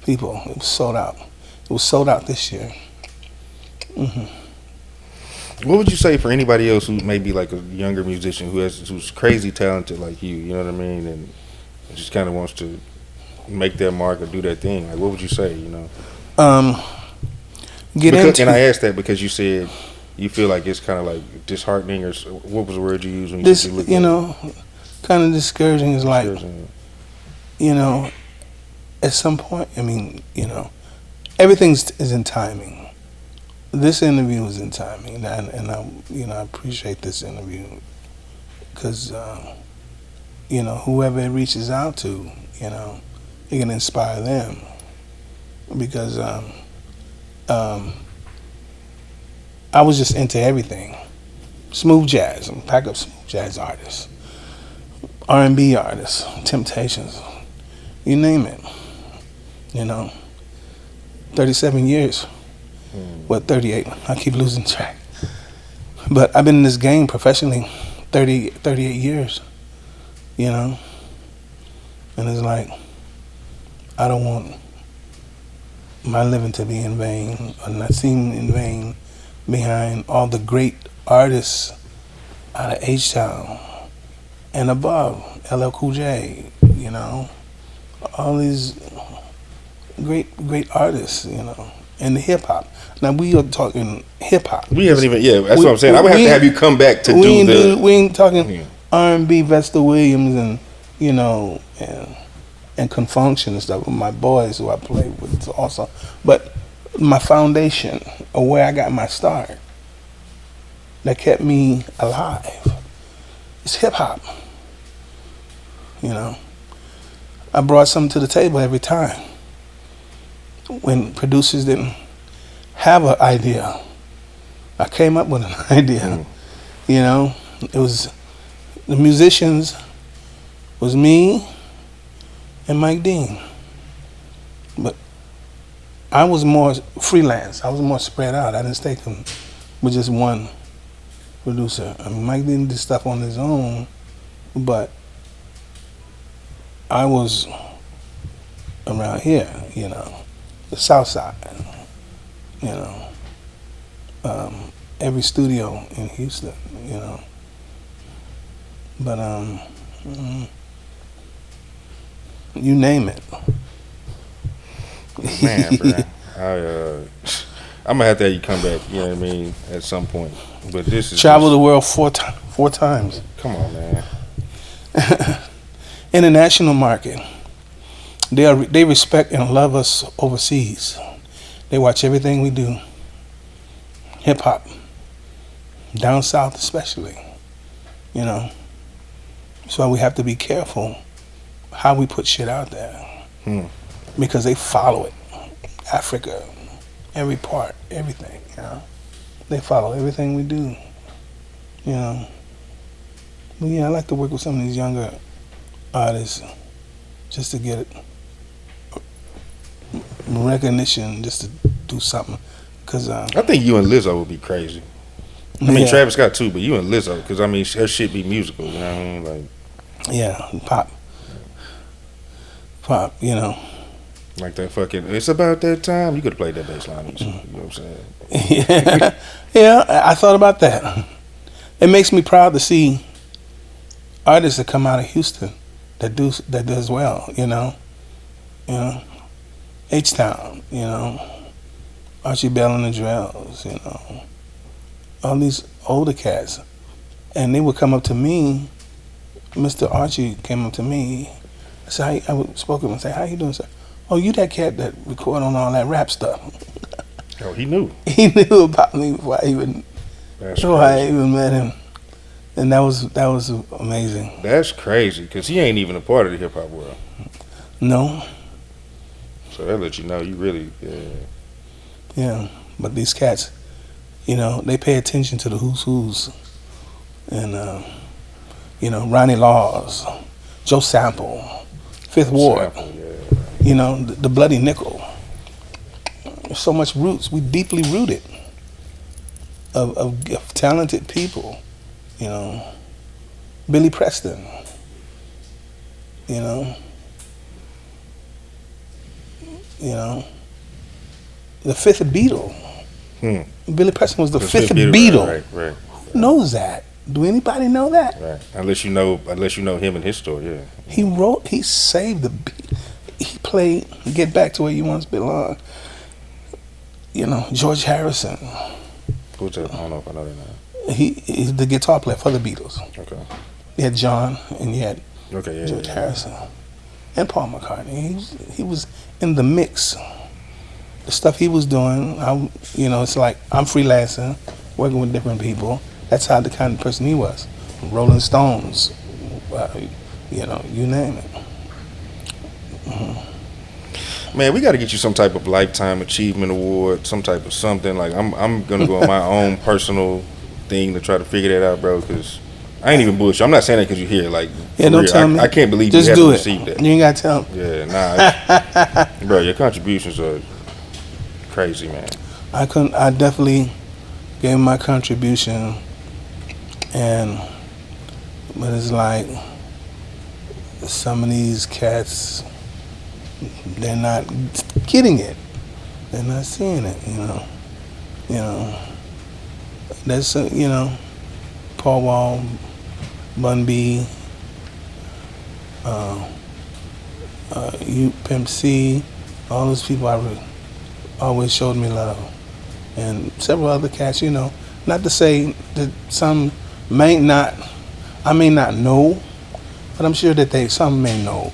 people. It was sold out. It was sold out this year. What would you say for anybody else who may be like a younger musician who's crazy talented like you know what I mean, and just kind of wants to make their mark or do their thing? Like, what would you say? You know, and I asked that because you said you feel like it's kind of like disheartening, or what was the word you used when you said you know, kind of discouraging is like, you know, at some point, I mean, you know, everything is in timing. This interview is in timing, and I, you know, I appreciate this interview because, you know, whoever it reaches out to, you know, it can inspire them because I was just into everything, smooth jazz, pack up smooth jazz artists, R&B artists, Temptations, you name it, you know, 37 years. What, 38? I keep losing track. But I've been in this game professionally 38 years, you know? And it's like, I don't want my living to be in vain, or not seem in vain, behind all the great artists out of H-Town and above, LL Cool J, you know? All these great artists, you know, in the hip-hop. Now, we are talking hip-hop. We haven't even, that's what I'm saying. I would have to have you come back to we ain't talking R&B, Vesta Williams, and, you know, and Confunction and stuff with my boys who I play with also. But my foundation, or where I got my start, that kept me alive, is hip-hop. You know, I brought something to the table every time. When producers didn't have an idea, I came up with an idea. You know, it was the musicians, was me and Mike Dean. But I was more freelance. I was more spread out. I didn't stay with just one producer. I mean, Mike Dean did stuff on his own, but I was around here, you know, the Southside, you know, every studio in Houston, you know. But you name it. Man, bro, I'm gonna have to have you come back. You know what I mean, at some point. But this is travel the world four times. Come on, man. International market. They respect and love us overseas. They watch everything we do. Hip hop, down south especially. You know, so we have to be careful how we put shit out there because they follow it. Africa, every part, everything. You know, they follow everything we do. You know, but yeah, I like to work with some of these younger artists just to get it. Recognition, just to do something, because I think you and Lizzo would be crazy. I mean, Travis Scott too, but you and Lizzo, because I mean, her shit be musical. You know what I mean? Like, yeah, pop. You know, like that fucking. It's about that time. You could have played that bass line. You know what I'm saying? Yeah. I thought about that. It makes me proud to see artists that come out of Houston that does well. You know. H-Town, you know, Archie Bell and the Drells, you know, all these older cats. And they would come up to me, Mr. Archie came up to me, I said, I spoke to him and say, how you doing, sir? Oh, you that cat that recorded on all that rap stuff. Oh, he knew. He knew about me before I even met him. And that was amazing. That's crazy, because he ain't even a part of the hip-hop world. No. So that let you know you really, Yeah, but these cats, you know, they pay attention to the who's who's. And, you know, Ronnie Laws, Joe Sample, Fifth Ward, you know, the Bloody Nickel. There's so much roots. We deeply rooted of talented people, you know. Billy Preston. You know, the fifth Beatle. Billy Preston was the fifth Beatle. Right. Who knows that? Do anybody know that? Right. Unless you know him and his story. Yeah. He saved the beat. He played Get Back to Where You Once Belong. You know, George Harrison. Who's that? I don't know if I know that now. He's the guitar player for the Beatles. Okay. You had John and you had Okay. Yeah. George Harrison and Paul McCartney. He was in the mix. The stuff he was doing, it's like I'm freelancing, working with different people. That's how the kind of person he was. Rolling Stones, you name it. Man, we got to get you some type of lifetime achievement award, some type of something. Like I'm gonna go on my own personal thing to try to figure that out, bro. Because I ain't even bullshit. I'm not saying that because you're here. Like, yeah, don't tell me. I can't believe just you haven't received that. You ain't gotta tell me. Yeah, nah, bro. Your contributions are crazy, man. I definitely gave my contribution, but it's like some of these cats, they're not getting it. They're not seeing it. There's Paul Wall, Bun B, Pimp C, all those people always showed me love, and several other cats. Not to say that some I may not know, but I'm sure that some may know.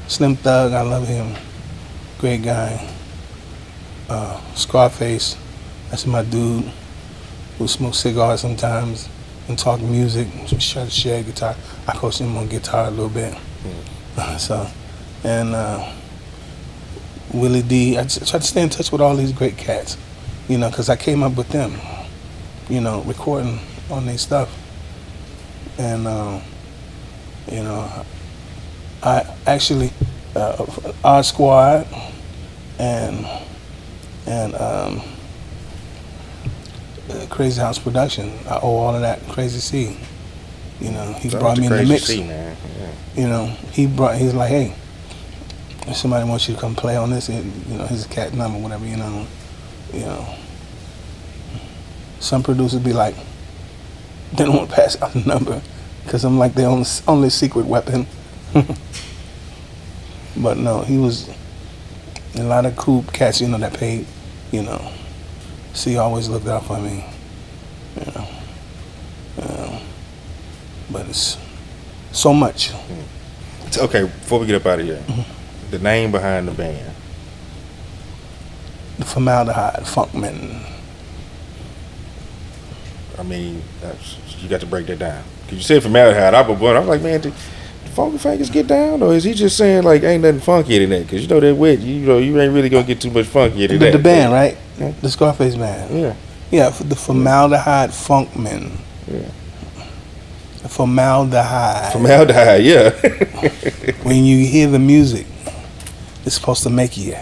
Slim Thug, I love him, great guy. Scarface, that's my dude. We smoke cigars sometimes and talk music. Try to share guitar. I coach him on guitar a little bit. Willie D. I try to stay in touch with all these great cats, because I came up with them, recording on their stuff. And, I actually, our squad and Crazy House Production, I owe all of that Crazy C. He brought me in the mix. C, man. Yeah. He's like, hey, if somebody wants you to come play on this, his cat number, whatever, Some producers be like, they don't want to pass out the number because I'm like their only secret weapon. But no, he was a lot of cool cats, that paid, C always looked out for me, but it's so much. Okay, before we get up out of here, the name behind the band. The Formaldehyde Funkmen. I mean, you got to break that down. Cause you said formaldehyde, I was like, man, did Funka Fangez get down, or is he just saying like ain't nothing funky in that? Cause that wet, you ain't really gonna get too much funky in that. The band, right? Yeah. The Scarface band. Yeah. Yeah, the Formaldehyde Funkmen. Yeah. The Formaldehyde. Formaldehyde, yeah. When you hear the music, it's supposed to make you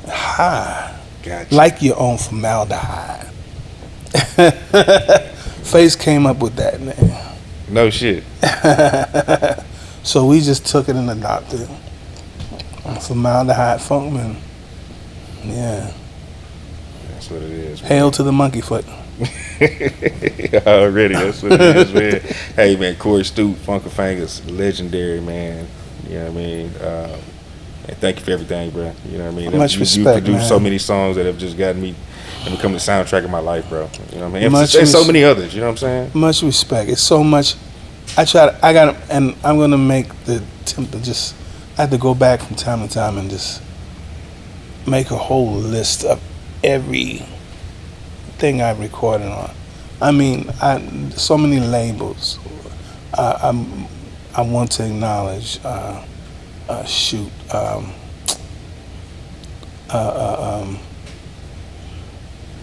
high. Gotcha. Like your own formaldehyde. Face came up with that, man. No shit. So we just took it and adopted it. Formaldehyde Funkman. Yeah. That's what it is. Man. Hail to the monkey foot. Already, that's what it is, man. Hey, man, Corey Stoot, Funka Fangez, legendary, man. You know what I mean? And thank you for everything, bro. You know what I mean? Much respect, you produced man. So many songs that have just gotten me and become the soundtrack of my life, bro. You know what I mean? And so many others, you know what I'm saying? Much respect. It's so much. I'm gonna make the attempt to I have to go back from time to time and just make a whole list of everything I've recorded on. I mean, so many labels. I want to acknowledge.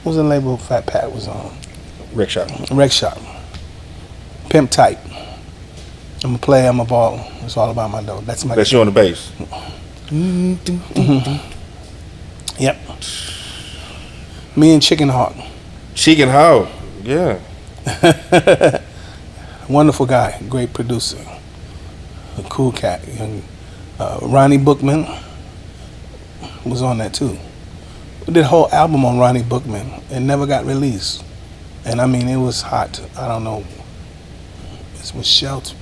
What was the label Fat Pat was on? Rec Shop. Pimp Tight. I'm a player, I'm a baller. It's all about my dough. That's you on the bass. Mm-hmm. Yep. Me and Chicken Hawk. Chicken Hawk, yeah. Wonderful guy, great producer, a cool cat. And, Ronnie Bookman was on that too. We did a whole album on Ronnie Bookman. It never got released. And I mean, it was hot. I don't know. It was shelved.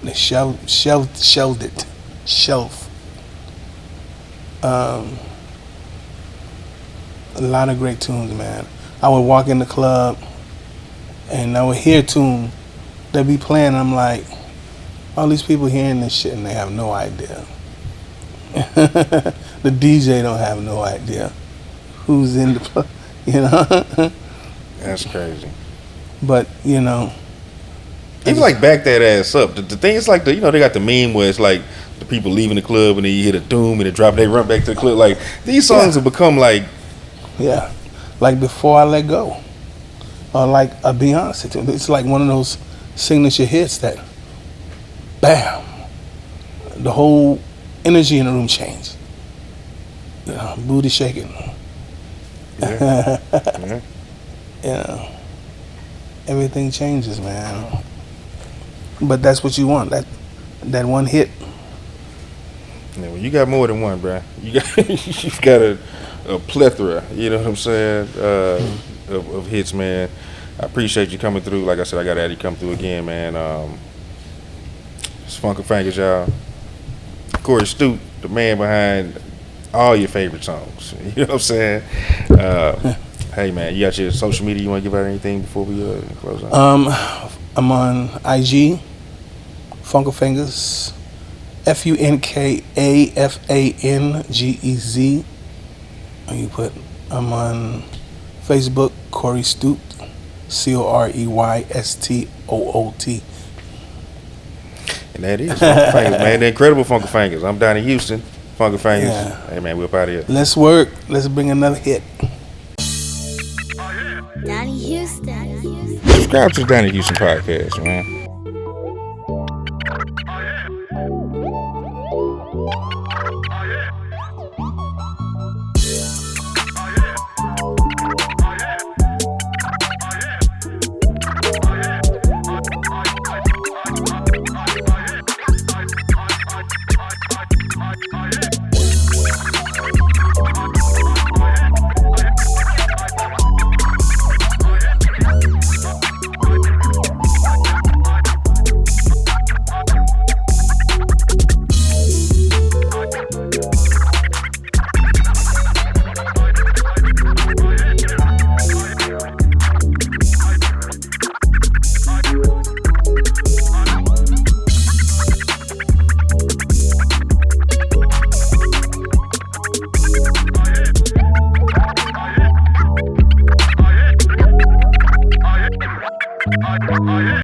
They shelved it. A lot of great tunes, man. I would walk in the club and I would hear a tune that be playing. And I'm like, all these people hearing this shit and they have no idea. The DJ don't have no idea who's in the, you know. That's crazy. But you know, It's like back that ass up. The thing is like they got the meme where it's like the people leaving the club and then you hit a doom and they drop, they run back to the club. Like these songs have become like, yeah, like Before I Let Go, or like a Beyonce tune. It's like one of those signature hits that, bam, the whole energy in the room changed. You know, booty shaking. yeah. Yeah. Yeah, everything changes, man. But that's what you want, that one hit. Yeah, well, you got more than one, bro. You've got a plethora. You know what I'm saying? Of hits, man. I appreciate you coming through. Like I said, I got to have you come through again, man. It's Funka Fangez, y'all. Corey Stoot, the man behind all your favorite songs. You know what I'm saying? Hey, man, you got your social media? You want to give out anything before we close out? I'm on IG, Funka Fangez, FUNKAFANGEZ. And you put, I'm on Facebook, Corey Stoot, COREYSTOOT. And that is Funka Fangez, man. The incredible Funka Fangez. I'm Donnie Houston, Funka Fangez. Yeah. Hey, man, we're up out of here. Let's work. Let's bring another hit. Donnie Houston. Subscribe to the Donnie Houston podcast, man.